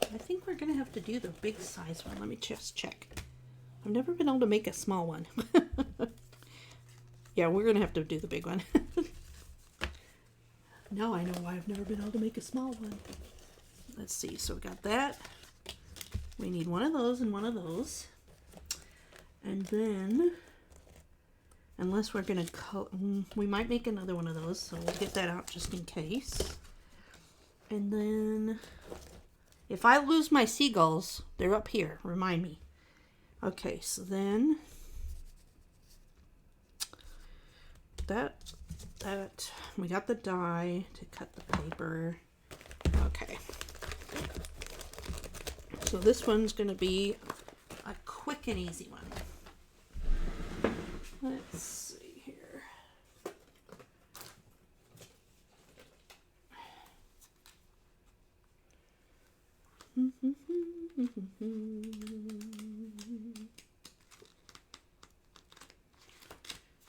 I think we're going to have to do the big size one. Let me just check. I've never been able to make a small one. Yeah, we're going to have to do the big one. Now I know why I've never been able to make a small one. Let's see. So we got that. We need one of those and one of those. And then, unless we're going to, we might make another one of those. So we'll get that out just in case. And then, if I lose my seagulls, they're up here. Remind me. Okay, so then that we got the die to cut the paper. Okay. So this one's going to be a quick and easy one. Let's see here.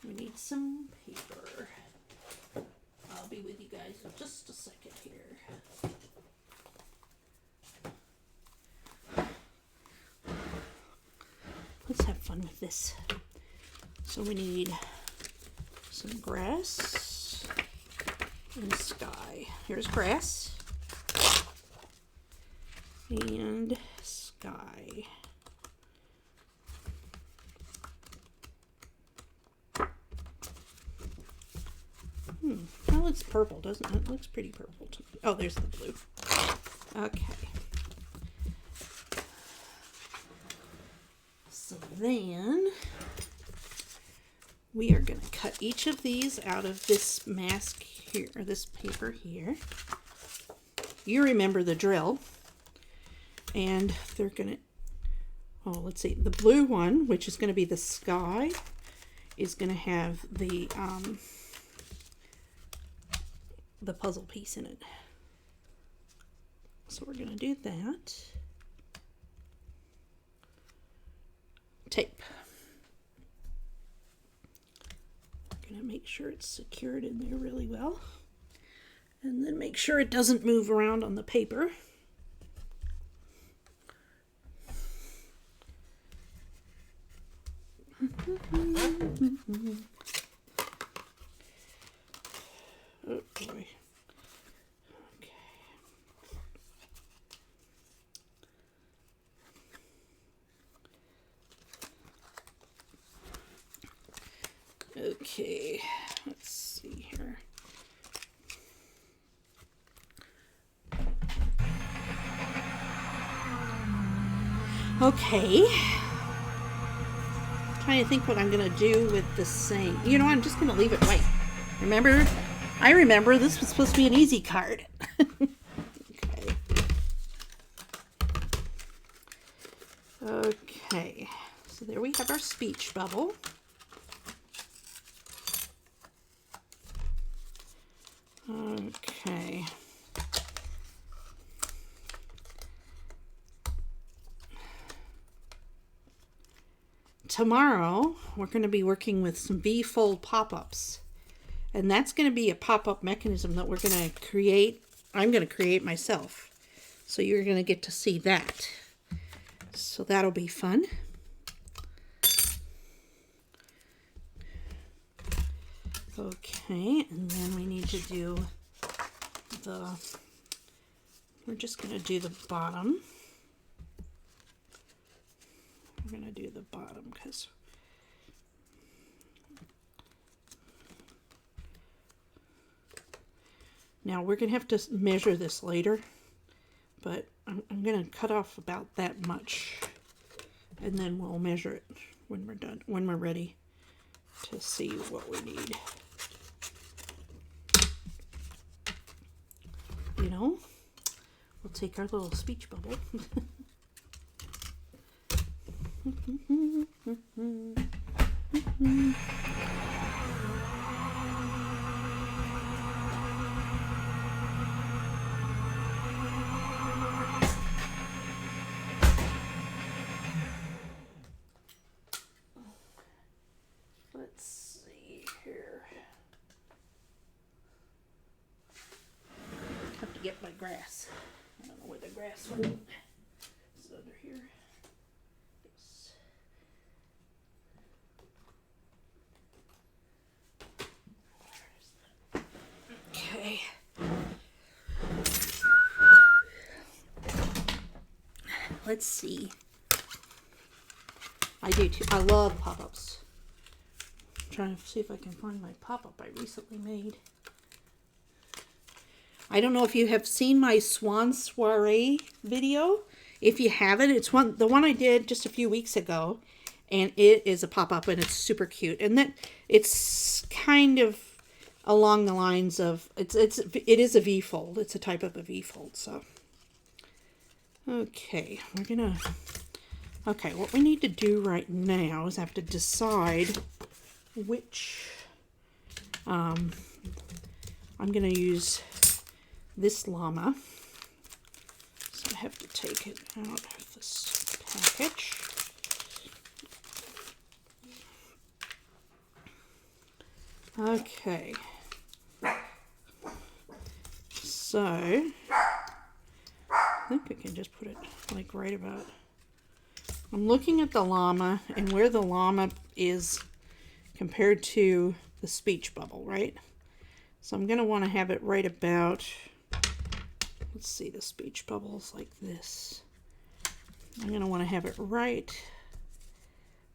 We need some paper. I'll be with you guys in just a second here. Let's have fun with this. So we need some grass and sky. Here's grass and sky. That looks purple, doesn't it? It looks pretty purple to me. Oh, there's the blue. Okay. So then we are going to cut each of these out of this mask here, or this paper here. You remember the drill. And they're going to, oh, let's see. The blue one, which is going to be the sky, is going to have the puzzle piece in it. So we're going to do that. Tape. I'm going to make sure it's secured in there really well. And then make sure it doesn't move around on the paper. Oh boy. Okay, let's see here. Okay. Trying to think what I'm going to do with the same. You know, I'm just going to leave it white. Remember? I remember this was supposed to be an easy card. Okay. Okay. So there we have our speech bubble. Okay. Tomorrow, we're going to be working with some V-fold pop-ups. And that's going to be a pop-up mechanism that we're going to create. I'm going to create myself. So you're going to get to see that. So that'll be fun. Okay, and then we need to do we're just going to do the bottom. We're going to do the bottom because Now we're going to have to measure this later, but I'm going to cut off about that much, and then we'll measure it when we're done, when we're ready to see what we need. You know, we'll take our little speech bubble. Let's see here. Have to get my grass. I don't know where the grass went. Is it under here? Yes. Okay. Let's see. I do too. I love pop-ups. I'm trying to see if I can find my pop-up I recently made. I don't know if you have seen my Swan Soiree video. If you haven't, it's the one I did just a few weeks ago, and it is a pop-up and it's super cute. And then it's kind of along the lines of it is a V-fold. It's a type of a V-fold. So okay, okay, what we need to do right now is have to decide which I'm gonna use this llama. So I have to take it out of this package. Okay. So I think I can just put it like right about. I'm looking at the llama and where the llama is compared to the speech bubble, right? So I'm going to want to have it right about, let's see, the speech bubble's like this. I'm going to want to have it right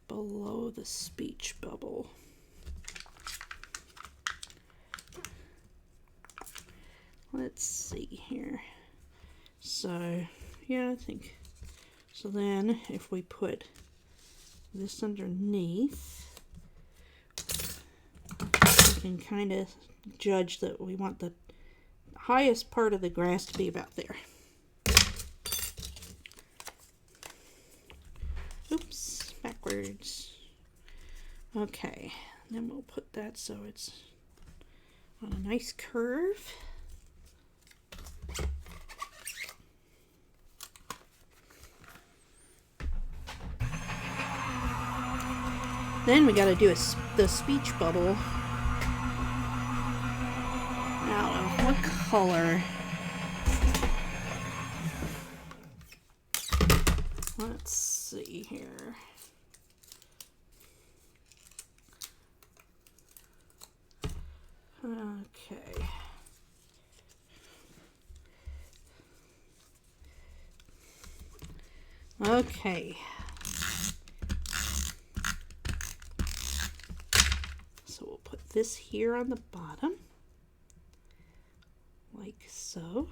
below the speech bubble. Let's see here. So, yeah, I think. So then if we put this underneath, we can kind of judge that we want the highest part of the grass to be about there. Oops, backwards. Okay, and then we'll put that so it's on a nice curve. Then we got to do the speech bubble. Now, what color? Let's see here. Okay. Okay. So we'll put this here on the bottom, like so.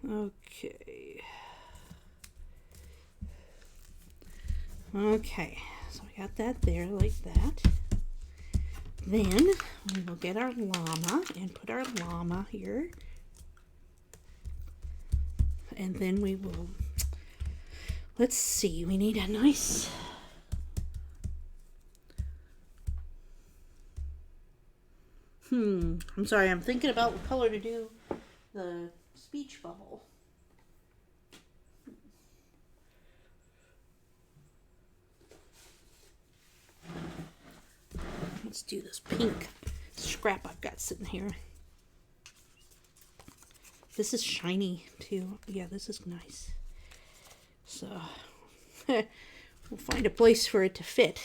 Okay. Okay, so we got that there like that. Then we will get our llama and put our llama here. And then we will, let's see, we need a nice, I'm sorry, I'm thinking about what color to do the speech bubble. Let's do this pink scrap I've got sitting here. This is shiny too. Yeah, this is nice. So we'll find a place for it to fit.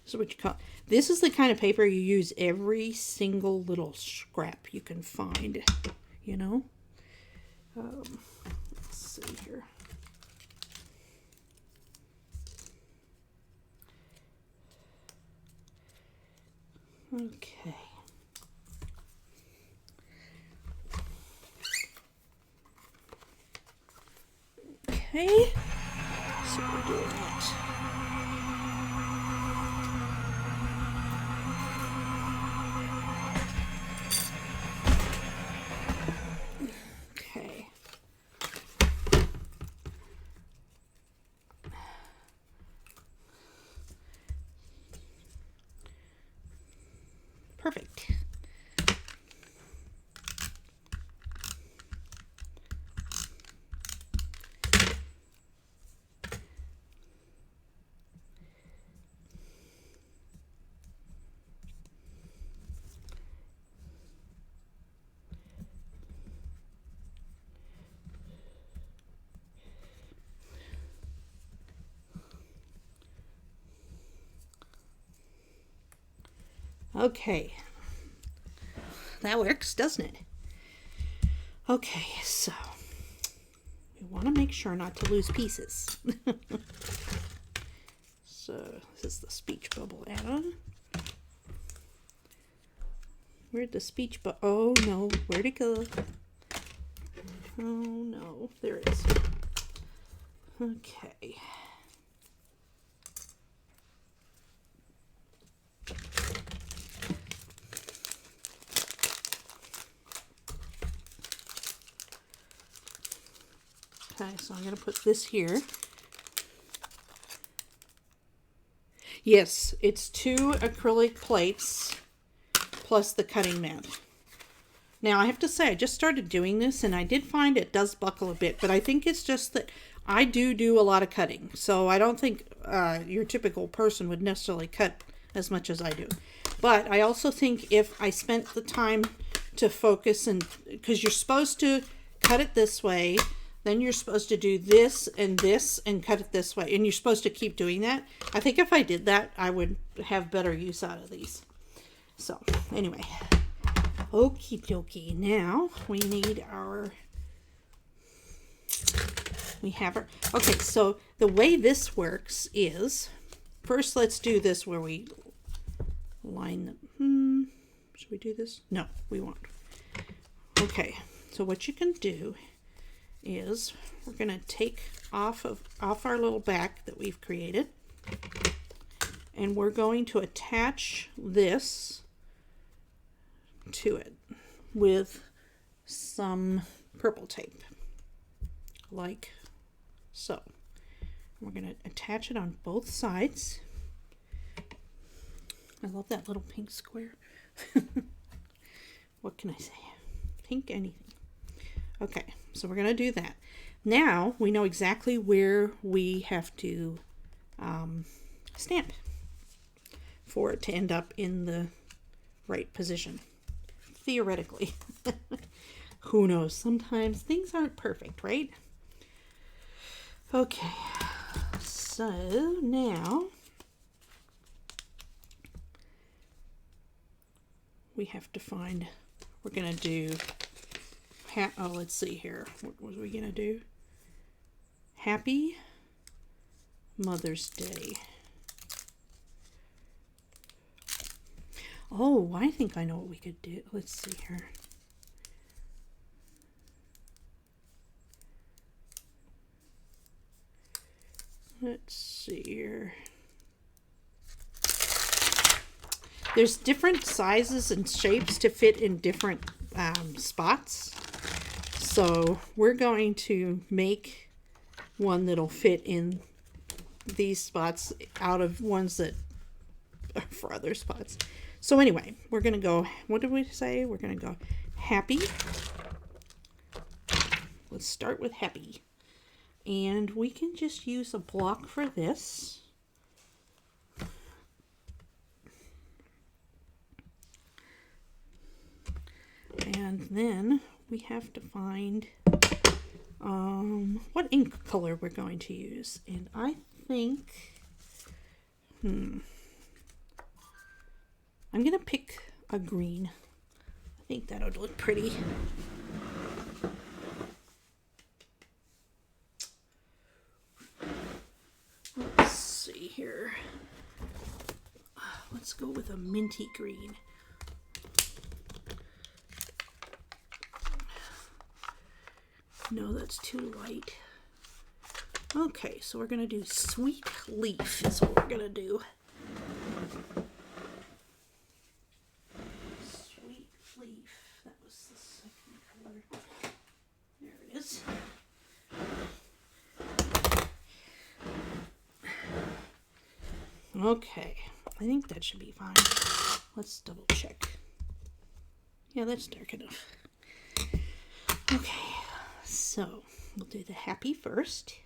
So what you call, this is the kind of paper you use every single little scrap you can find, you know. Let's see here. Okay. Okay. So we're doing it. Okay. Perfect. Okay. That works, doesn't it? Okay, so we want to make sure not to lose pieces. So this is the speech bubble add-on. Where'd the speech bubble? Oh no, where'd it go? Oh no, there it is. Okay. Okay, so I'm going to put this here. Yes, it's 2 acrylic plates plus the cutting mat. Now, I have to say, I just started doing this, and I did find it does buckle a bit, but I think it's just that I do a lot of cutting. So I don't think your typical person would necessarily cut as much as I do. But I also think if I spent the time to focus, and because you're supposed to cut it this way, then you're supposed to do this and cut it this way. And you're supposed to keep doing that. I think if I did that, I would have better use out of these. So, anyway. Okie dokie. Now, we need our... We have our... Okay, so the way this works is... First, let's do this where we line them. Should we do this? No, we won't. Okay, so what you can do is we're going to take off our little back that we've created, and we're going to attach this to it with some purple tape, like so. We're going to attach it on both sides. I love that little pink square. What can I say? Pink anything. Okay, so we're going to do that. Now we know exactly where we have to stamp for it to end up in the right position. Theoretically. Who knows? Sometimes things aren't perfect, right? Okay, so now we have to find, we're going to do, oh, let's see here. What was we going to do? Happy Mother's Day. Oh, I think I know what we could do. Let's see here. Let's see here. There's different sizes and shapes to fit in different spots. So we're going to make one that'll fit in these spots out of ones that are for other spots. So anyway, we're going to go, what did we say? We're going to go happy. Let's start with happy. And we can just use a block for this. And then we have to find what ink color we're going to use. And I think, I'm going to pick a green. I think that would look pretty. Let's see here. Let's go go with a minty green. No, that's too light. Okay, so we're going to do Sweet Leaf is what we're going to do. Sweet Leaf. That was the second color. There it is. Okay, I think that should be fine. Let's double check. Yeah, that's dark enough. Okay, so we'll do the happy first.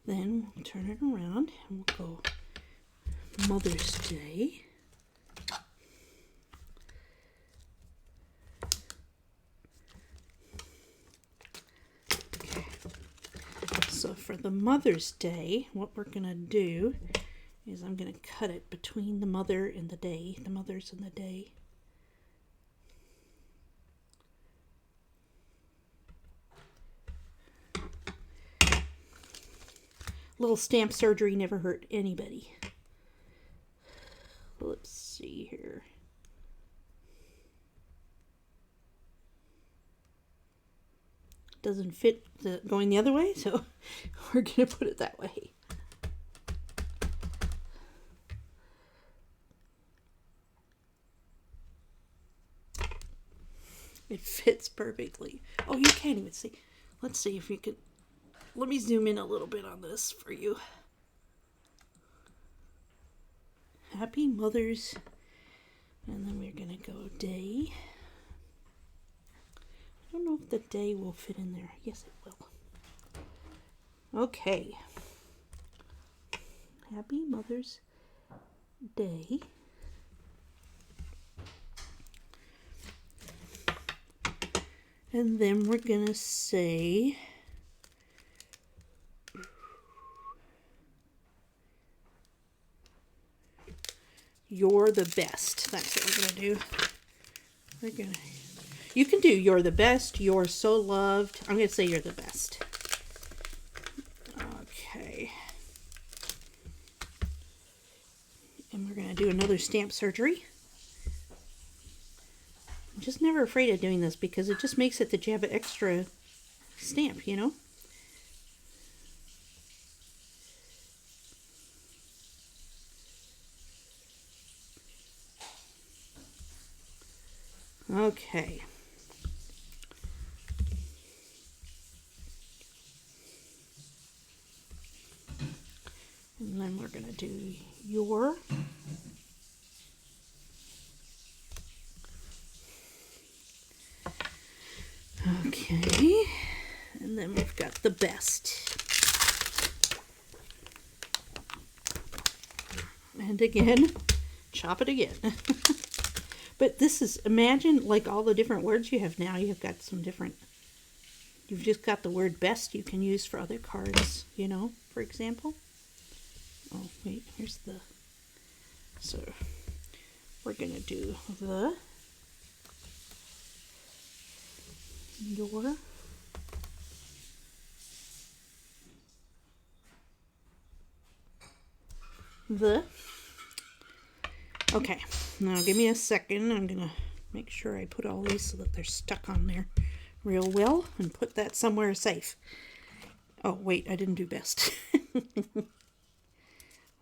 Then we'll turn it around and we'll go Mother's Day. Okay. So for the Mother's Day, what we're going to do is I'm going to cut it between the mother and the day, the mothers and the day. Little stamp surgery never hurt anybody. Let's see here. Doesn't fit going the other way, so we're going to put it that way. It fits perfectly. Oh, you can't even see. Let's see if you can. Let me zoom in a little bit on this for you. Happy Mother's. And then we're going to go day. I don't know if the day will fit in there. Yes, it will. Okay. Happy Mother's Day. And then we're going to say you're the best. That's what we're going to do. You can do you're the best, you're so loved. I'm going to say you're the best. Okay. And we're going to do another stamp surgery. I'm just never afraid of doing this because it just makes it that you have an extra stamp, you know? Okay. And then we're going to do your. Okay. And then we've got the best. And again, chop it again. But this is, imagine like all the different words you have now. You've got some different, you've just got the word best you can use for other cards, you know, for example. Oh, wait, here's the, so we're going to do the, your, the. Okay, now give me a second. I'm going to make sure I put all these so that they're stuck on there real well and put that somewhere safe. Oh, wait, I didn't do best.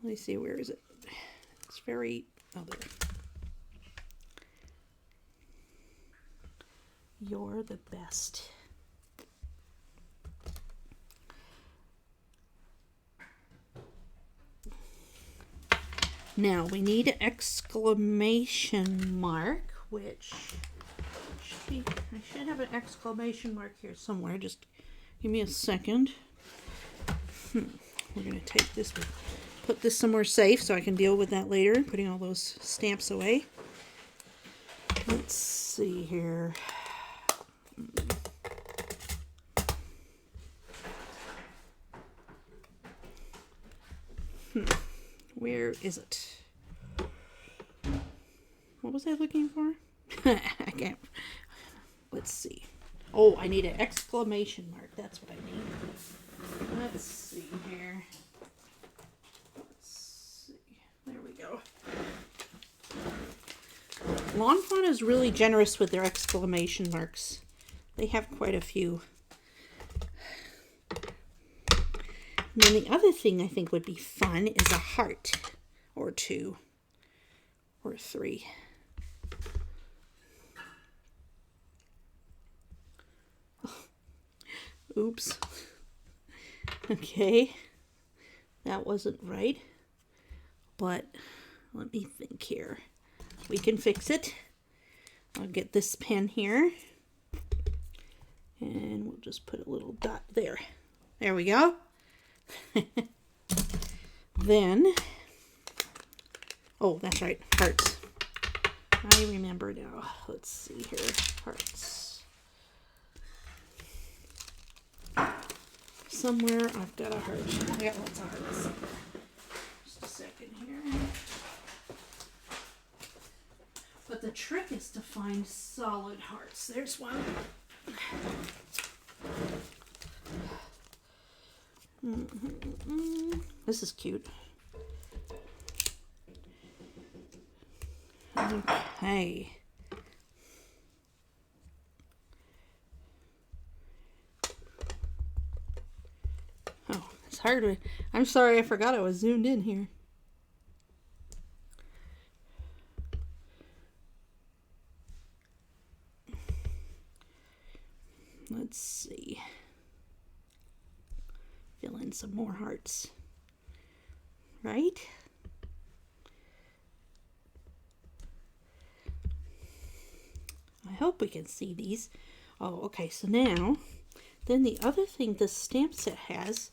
Let me see, where is it? It's very, oh, there. You're the best. Now we need an exclamation mark, which should be, I should have an exclamation mark here somewhere. Just give me a second. We're going to take this, put this somewhere safe so I can deal with that later, putting all those stamps away. Let's see here. Where is it? What was I looking for? I can't. Let's see. Oh, I need an exclamation mark. That's what I need. Let's see here. Let's see. There we go. Lawn Fawn is really generous with their exclamation marks. They have quite a few. And then the other thing I think would be fun is a heart or 2 or 3. Oops. Okay. That wasn't right. But let me think here. We can fix it. I'll get this pen here. And we'll just put a little dot there. There we go. Then, oh, that's right, hearts. I remember now. Let's see here, hearts. Somewhere I've got a heart. I got lots of hearts. Just a second here. But the trick is to find solid hearts. There's one. This is cute. Okay. Oh, it's hard. I'm sorry, I forgot I was zoomed in here. Let's see. Fill in some more hearts. Right? I hope we can see these. Oh, okay. So now, then the other thing this stamp set has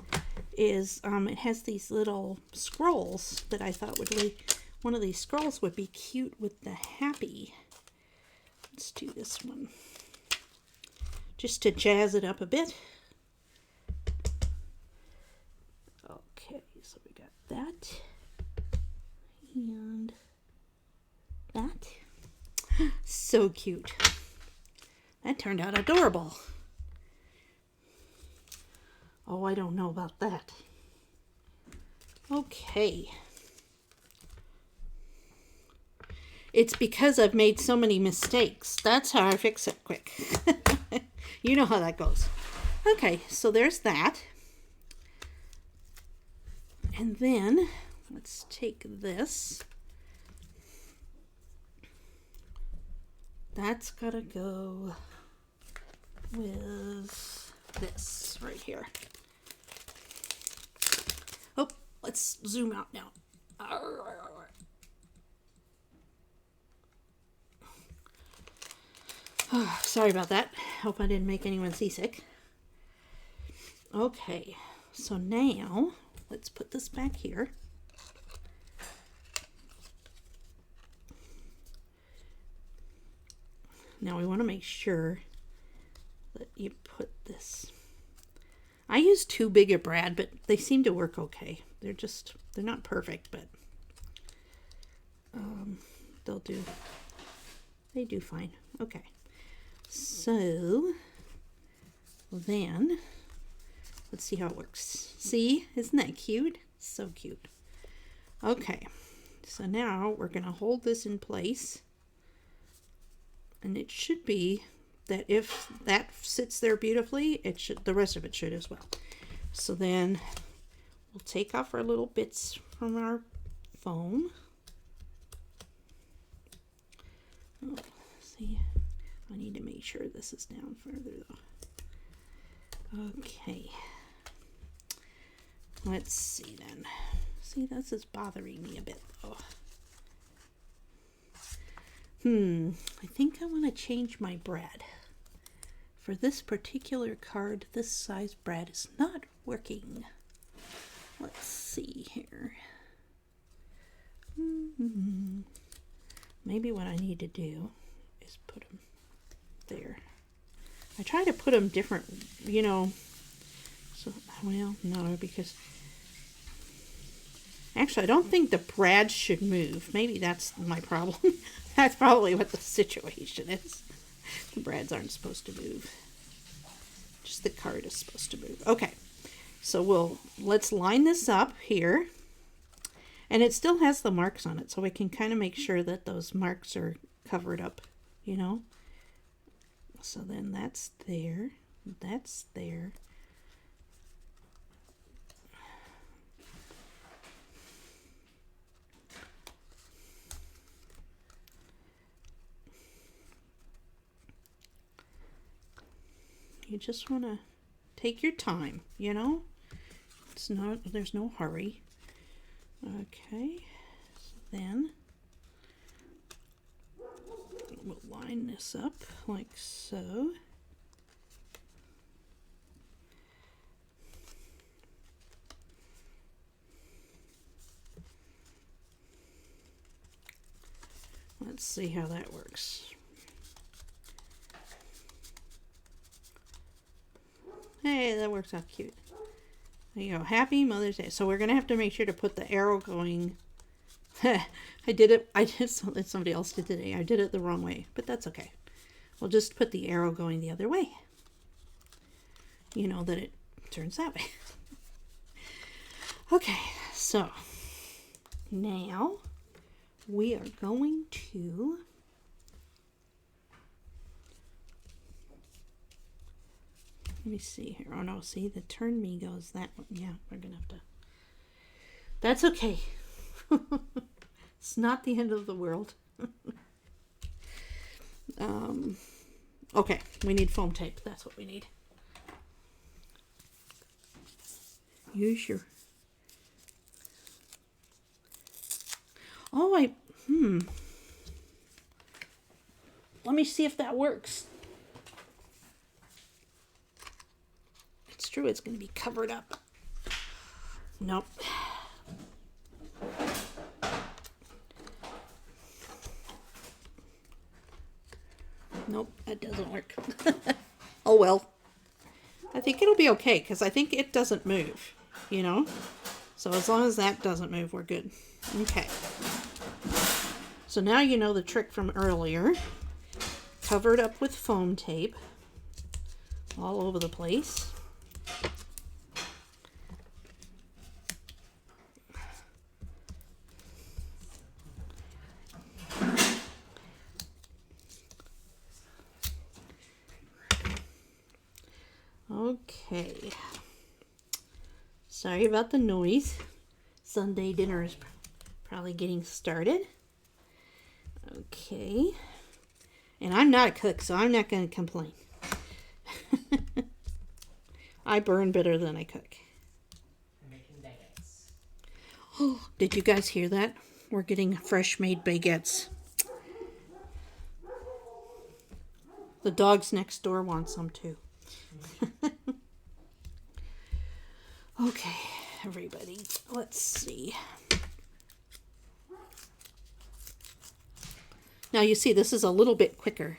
is it has these little scrolls that I thought would be, one of these scrolls would be cute with the happy. Let's do this one. Just to jazz it up a bit. Okay, so we got that and that. So cute. That turned out adorable. Oh, I don't know about that. Okay. It's because I've made so many mistakes. That's how I fix it quick. You know how that goes. Okay, so there's that. And then let's take this. That's gotta go with this right here. Oh, let's zoom out now. Oh, sorry about that. Hope I didn't make anyone seasick. Okay, so now let's put this back here. Now we want to make sure that you put this. I use too big a brad, but they seem to work okay. They're not perfect, but they'll do. They do fine. Okay. So then let's see how it works. See, isn't that cute? So cute. Okay, so now we're going to hold this in place, and it should be that if that sits there beautifully, it should, the rest of it should as well. So then we'll take off our little bits from our foam. Oh, see, I need to make sure this is down further though. Okay. Let's see then. See, this is bothering me a bit though. I think I want to change my brad. For this particular card, this size brad is not working. Let's see here. Maybe what I need to do is put them there. I try to put them different, you know. So, well, no, because Actually, I don't think the brads should move. Maybe that's my problem. That's probably what the situation is. The brads aren't supposed to move. Just the card is supposed to move. Okay, so let's line this up here. And it still has the marks on it, so we can kind of make sure that those marks are covered up, you know. So then that's there. That's there. You just want to take your time, you know? There's no hurry. Okay, so then we'll line this up like so. Let's see how that works. Hey, that works out cute. There you go. Happy Mother's Day. So we're going to have to make sure to put the arrow going. Somebody else did today. I did it the wrong way, but that's okay. We'll just put the arrow going the other way. You know that it turns that way. Okay, so now we are going to let me see here. Oh no, see, the turn me goes that one. Yeah, we're gonna have to. That's okay. It's not the end of the world. Okay, we need foam tape. That's what we need. Use your. Oh, let me see if that works. It's true, it's going to be covered up. Nope. Nope, that doesn't work. Oh well. I think it'll be okay, because I think it doesn't move, you know? So as long as that doesn't move, we're good. Okay. So now you know the trick from earlier. Covered up with foam tape all over the place. Okay. Sorry about the noise. Sunday dinner is probably getting started. Okay. And I'm not a cook, so I'm not going to complain. I burn better than I cook. Making baguettes. Oh, did you guys hear that? We're getting fresh made baguettes. The dogs next door want some too. Okay, everybody, let's see. Now you see this is a little bit quicker.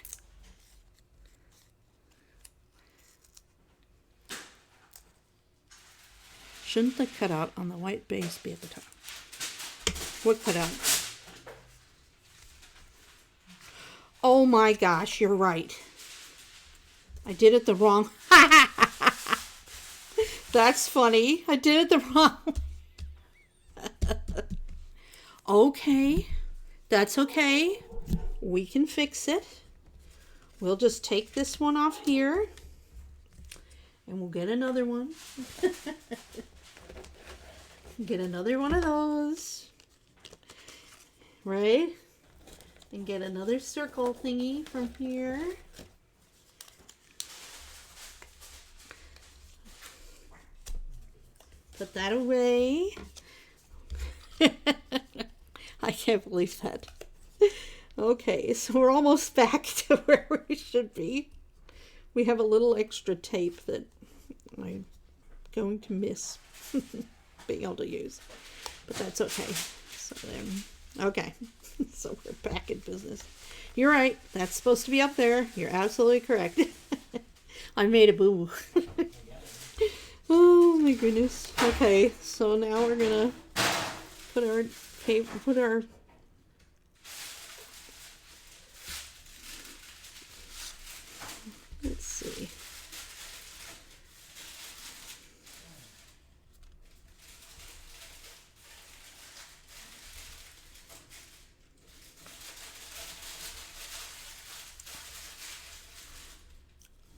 Shouldn't the cutout on the white base be at the top? What cutout? Oh my gosh, you're right. I did it the wrong. That's funny. I did it the wrong. Okay. That's okay. We can fix it. We'll just take this one off here. And we'll get another one. Get another one of those. Right? And get another circle thingy from here. Put that away. I can't believe that. Okay, so we're almost back to where we should be. We have a little extra tape that I'm going to miss being able to use. But that's okay. So then, okay. So we're back in business. You're right. That's supposed to be up there. You're absolutely correct. I made a boo. Oh my goodness. Okay, so now we're gonna put our paper, put our let's see.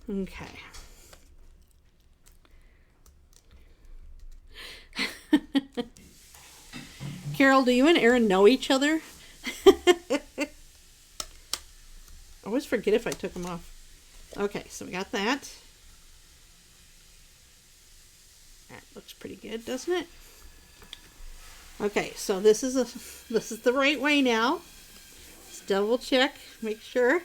Okay. Carol, do you and Aaron know each other? I always forget if I took them off. Okay, so we got that. That looks pretty good, doesn't it? Okay, so this is the right way now. Let's double check, make sure.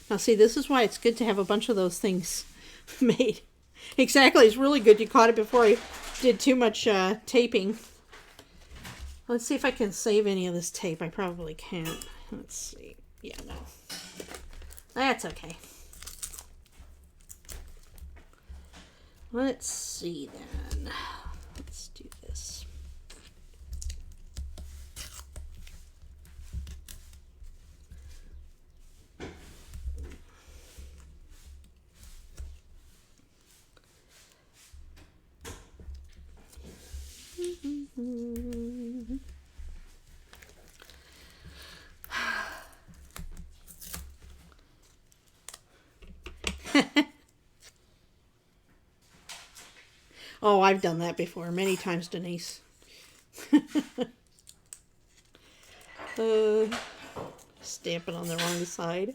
Now see, this is why it's good to have a bunch of those things made. Exactly, it's really good you caught it before I did too much taping. Let's see if I can save any of this tape. I probably can't. Let's see. Yeah, no. That's okay. Let's see then. Let's do this. Oh, I've done that before many times, Denise. Stamp it on the wrong side.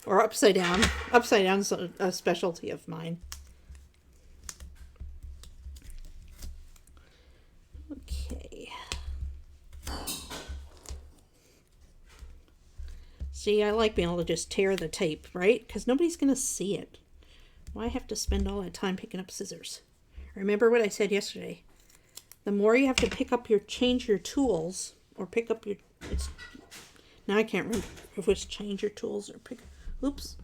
Or upside down. Upside down is a specialty of mine. Okay. See, I like being able to just tear the tape, right? Because nobody's going to see it. Why have to spend all that time picking up scissors? Remember what I said yesterday. The more you have to change your tools, or pick up your, now I can't remember if it's change your tools or oops.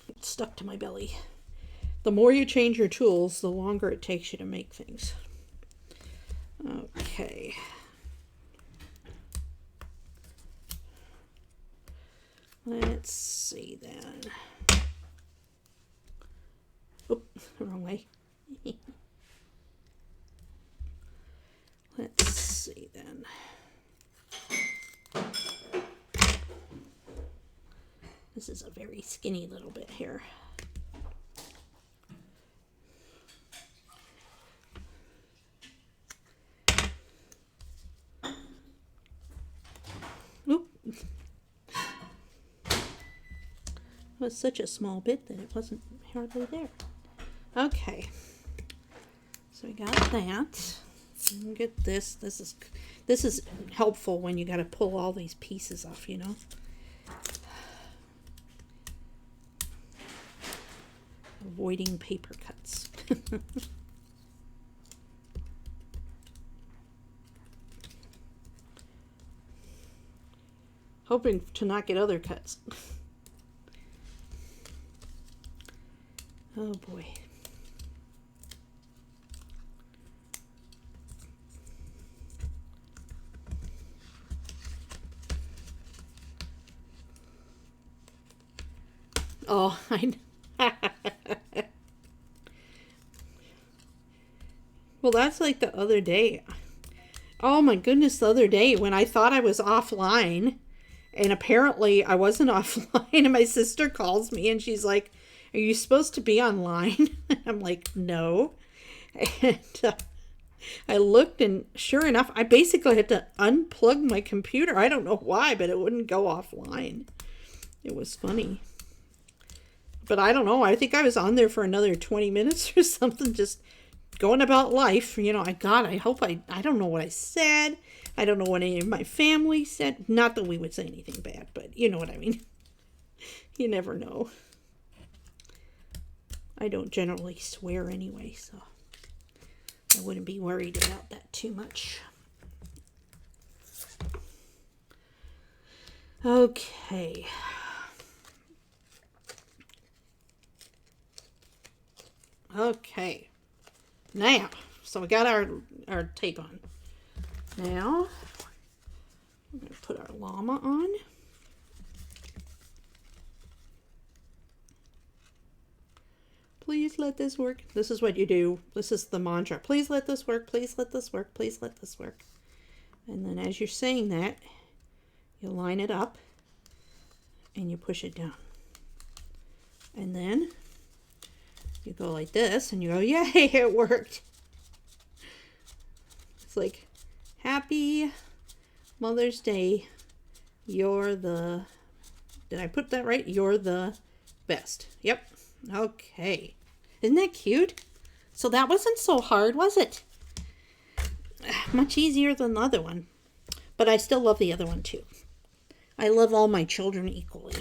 It's stuck to my belly. The more you change your tools, the longer it takes you to make things. Okay. Let's see then. Oop, wrong way. Let's see then. This is a very skinny little bit here. Oop. It was such a small bit that it wasn't hardly there. Okay. So we got that. Get this. This is helpful when you got to pull all these pieces off, you know. Avoiding paper cuts. Hoping to not get other cuts. Oh boy. Oh, well, that's like the other day. Oh my goodness, the other day when I thought I was offline, and apparently I wasn't offline, and my sister calls me and she's like, "Are you supposed to be online?" I'm like, "No." And I looked, and sure enough, I basically had to unplug my computer. I don't know why, but it wouldn't go offline. It was funny. But I don't know. I think I was on there for another 20 minutes or something, just going about life. You know, I hope I don't know what I said. I don't know what any of my family said. Not that we would say anything bad, but you know what I mean. You never know. I don't generally swear anyway, so I wouldn't be worried about that too much. Okay. Okay. Now, so we got our tape on. Now, we're going to put our llama on. Please let this work. This is what you do. This is the mantra. Please let this work. Please let this work. Please let this work. And then as you're saying that, you line it up and you push it down. And then you go like this and you go, yay, it worked. It's like, happy Mother's Day. You're the, did I put that right? You're the best. Yep. Okay. Isn't that cute? So that wasn't so hard, was it? Much easier than the other one. But I still love the other one too. I love all my children equally.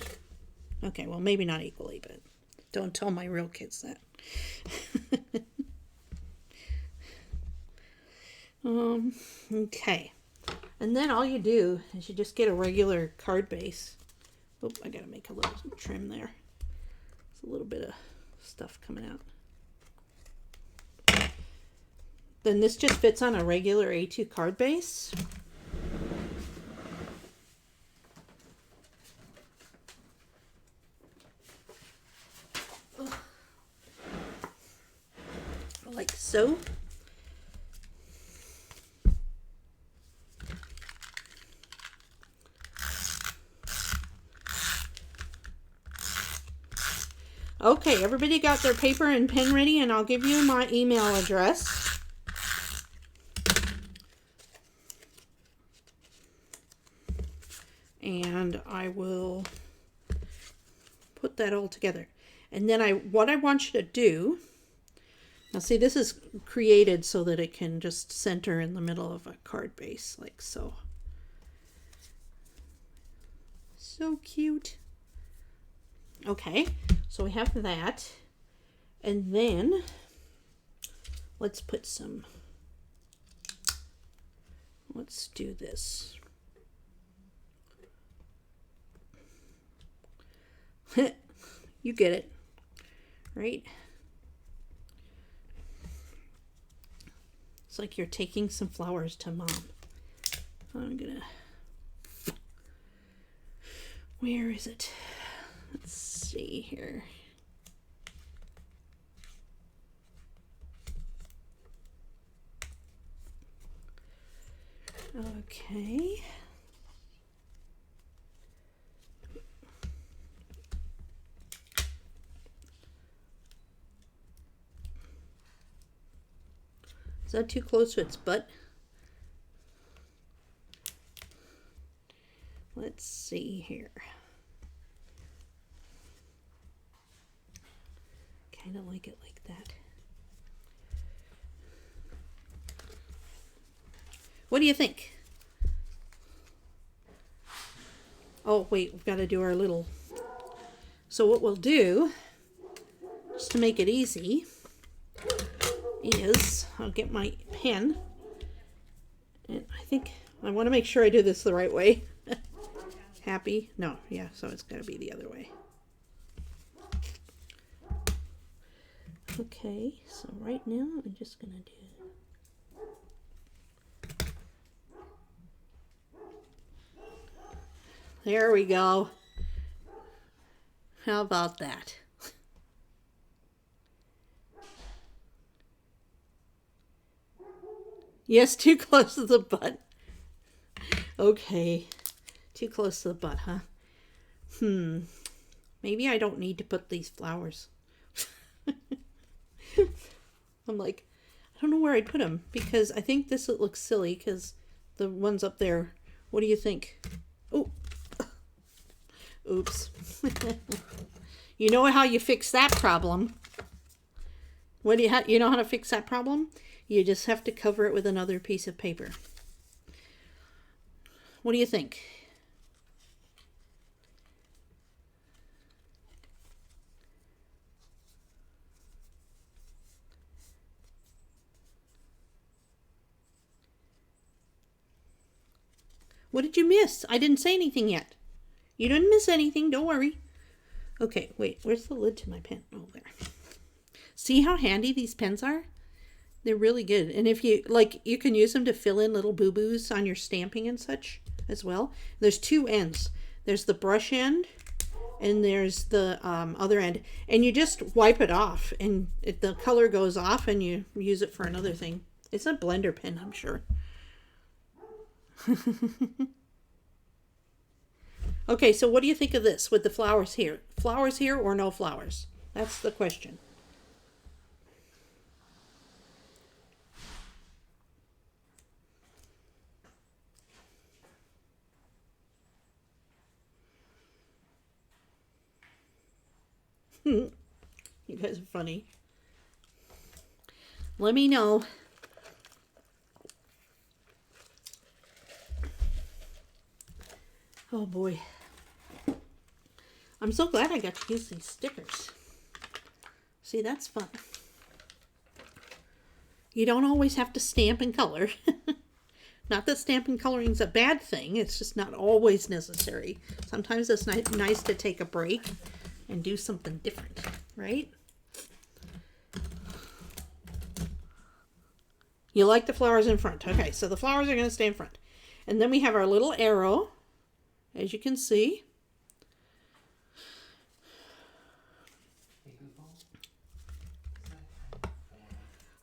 Okay, well, maybe not equally, but don't tell my real kids that. Okay. And then all you do is you just get a regular card base. Oop, I gotta make a little trim there. There's a little bit of stuff coming out. Then this just fits on a regular A2 card base. Like so. Okay, everybody got their paper and pen ready, and I'll give you my email address. And I will put that all together. And then what I want you to do, now see, this is created so that it can just center in the middle of a card base, like so. So cute. Okay, so we have that. And then let's put some, let's do this. You get it, right? It's like you're taking some flowers to Mom. I'm gonna, where is it? Let's see here. Okay. Is that too close to its butt? Let's see here. Kind of like it like that. What do you think? Oh, wait, we've got to do our little... So what we'll do, just to make it easy, is I'll get my pen, and I think I want to make sure I do this the right way. Happy? No, yeah, so it's got to be the other way. Okay, so right now I'm just going to do... There we go. How about that? Yes, too close to the butt. Okay. Too close to the butt, huh? Maybe I don't need to put these flowers. I'm like, I don't know where I'd put them because I think this looks silly because the ones up there. What do you think? Oh, oops. You know how you fix that problem? What do you know how to fix that problem? You just have to cover it with another piece of paper. What do you think? What did you miss? I didn't say anything yet. You didn't miss anything. Don't worry. Okay, wait. Where's the lid to my pen? Oh, there. See how handy these pens are? They're really good. And if you like, you can use them to fill in little boo-boos on your stamping and such as well. There's two ends. There's the brush end and there's the other end. And you just wipe it off and the color goes off and you use it for another thing. It's a blender pen, I'm sure. Okay, so what do you think of this with the flowers here? Flowers here or no flowers? That's the question. You guys are funny. Let me know. Oh boy. I'm so glad I got to use these stickers. See, that's fun. You don't always have to stamp and color. Not that stamp and coloring is a bad thing. It's just not always necessary. Sometimes it's nice to take a break and do something different, right? You like the flowers in front. Okay, so the flowers are going to stay in front. And then we have our little arrow, as you can see.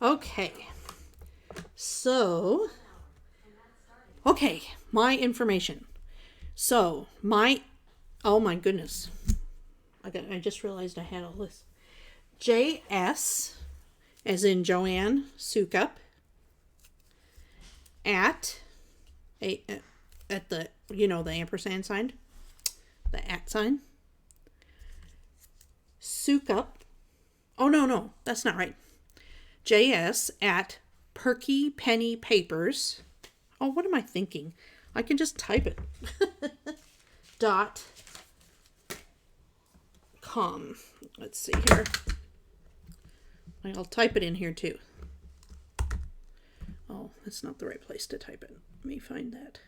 Okay, so, okay, my information. So, oh my goodness. I just realized I had all this. JS, as in Joanne Sukup, at the, you know, the ampersand sign, the at sign. Sukup. Oh, no, that's not right. JS at Perky Penny Papers. Oh, what am I thinking? I can just type it. .com. Let's see here. I'll type it in here too. Oh, that's not the right place to type it. Let me find that.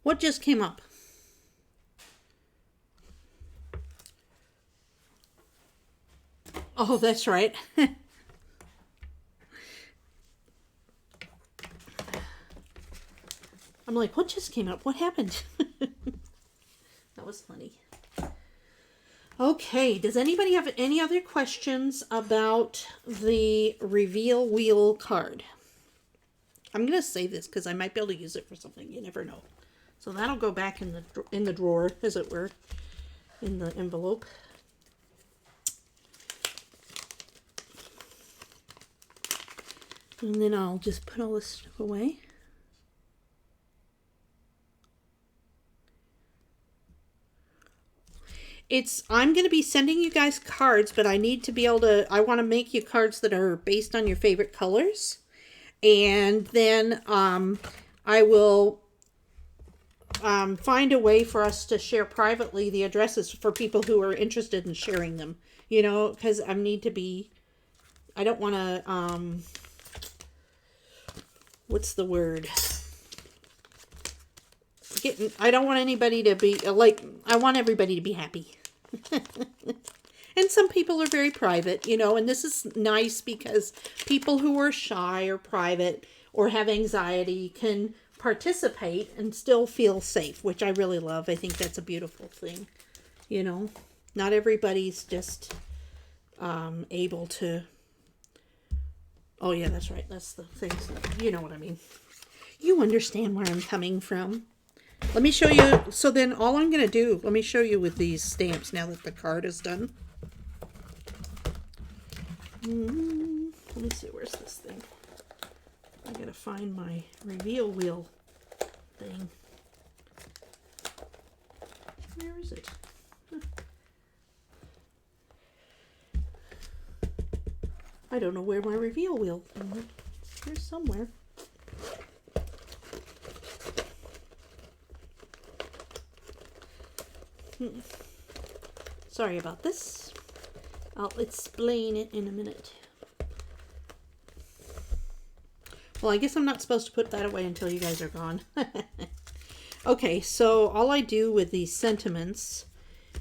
What just came up? Oh, that's right. I'm like, what just came up? What happened? That was funny. Okay, does anybody have any other questions about the reveal wheel card? I'm going to save this because I might be able to use it for something. You never know. So that'll go back in the drawer, as it were, in the envelope. And then I'll just put all this stuff away. I'm going to be sending you guys cards, but I need to be able to, I want to make you cards that are based on your favorite colors. And then I will find a way for us to share privately the addresses for people who are interested in sharing them. You know, because I need to be, I don't want to, what's the word? I don't want anybody to be, like, I want everybody to be happy. And some people are very private, you know, and this is nice because people who are shy or private or have anxiety can participate and still feel safe, which I really love. I think that's a beautiful thing, you know. Not everybody's just able to, oh yeah, that's right, that's the things, you know what I mean. You understand where I'm coming from. Let me show you, so then all I'm going to do, let me show you with these stamps now that the card is done. Let me see, where's this thing? I gotta find my reveal wheel thing. Where is it? I don't know where my reveal wheel thing went. Here's somewhere. Sorry about this. I'll explain it in a minute. Well, I guess I'm not supposed to put that away until you guys are gone. Okay, so all I do with these sentiments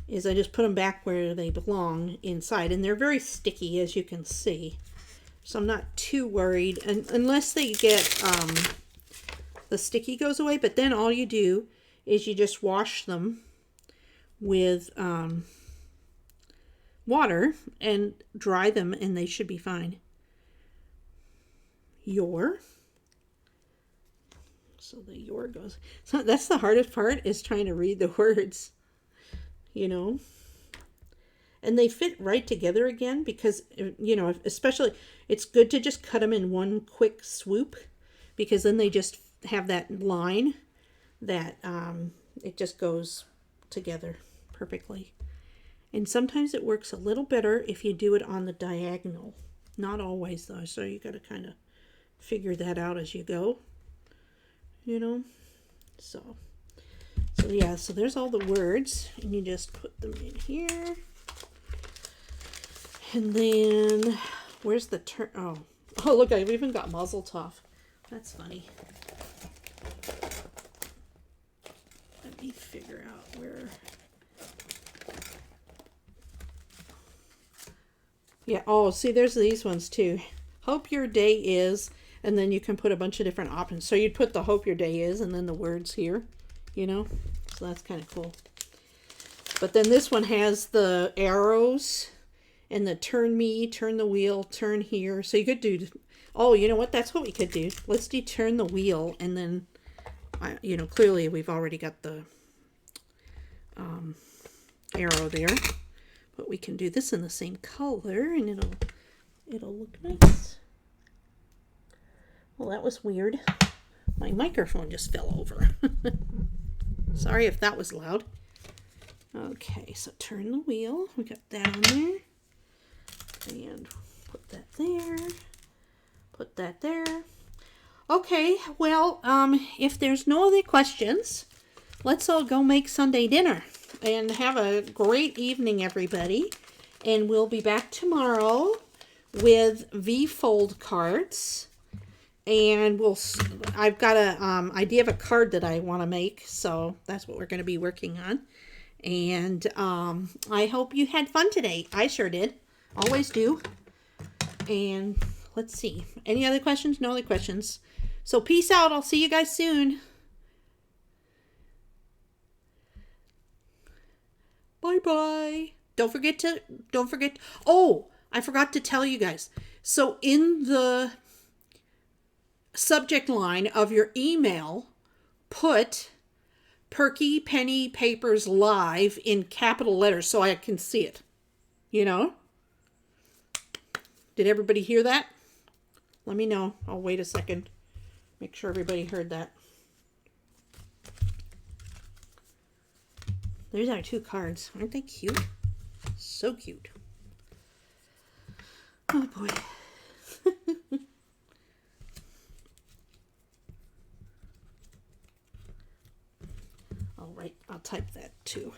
is I just put them back where they belong inside. And they're very sticky, as you can see. So I'm not too worried. Unless they get, the sticky goes away. But then all you do is you just wash them with water and dry them, and they should be fine. So the your goes. So that's the hardest part, is trying to read the words, you know. And they fit right together again because, you know, especially it's good to just cut them in one quick swoop, because then they just have that line that it just goes together perfectly. And sometimes it works a little better if you do it on the diagonal. Not always though, so you got to kind of figure that out as you go, you know. So yeah, so there's all the words, and you just put them in here. And then where's the turn? Oh look, I've even got muzzle tough. That's funny. Let me figure out where. Yeah, oh, see, there's these ones too. Hope your day is, and then you can put a bunch of different options. So you'd put the hope your day is, and then the words here, you know? So that's kind of cool. But then this one has the arrows and the turn me, turn the wheel, turn here. So you could do, oh, you know what? That's what we could do. Let's do turn the wheel, and then, you know, clearly we've already got the arrow there. But we can do this in the same color, and it'll look nice. Well, that was weird. My microphone just fell over. Sorry if that was loud. Okay, so turn the wheel. We got that on there. And put that there. Put that there. Okay, well, if there's no other questions, let's all go make Sunday dinner. And have a great evening, everybody. And we'll be back tomorrow with V-fold cards. And I've got a idea of a card that I want to make. So that's what we're going to be working on. And I hope you had fun today. I sure did. Always do. And let's see. Any other questions? No other questions. So peace out. I'll see you guys soon. Bye-bye. Don't forget. Oh, I forgot to tell you guys. So in the subject line of your email, put Perky Penny Papers Live in capital letters so I can see it. You know? Did everybody hear that? Let me know. I'll wait a second. Make sure everybody heard that. There's our two cards. Aren't they cute? So cute. Oh boy. All right, I'll type that too.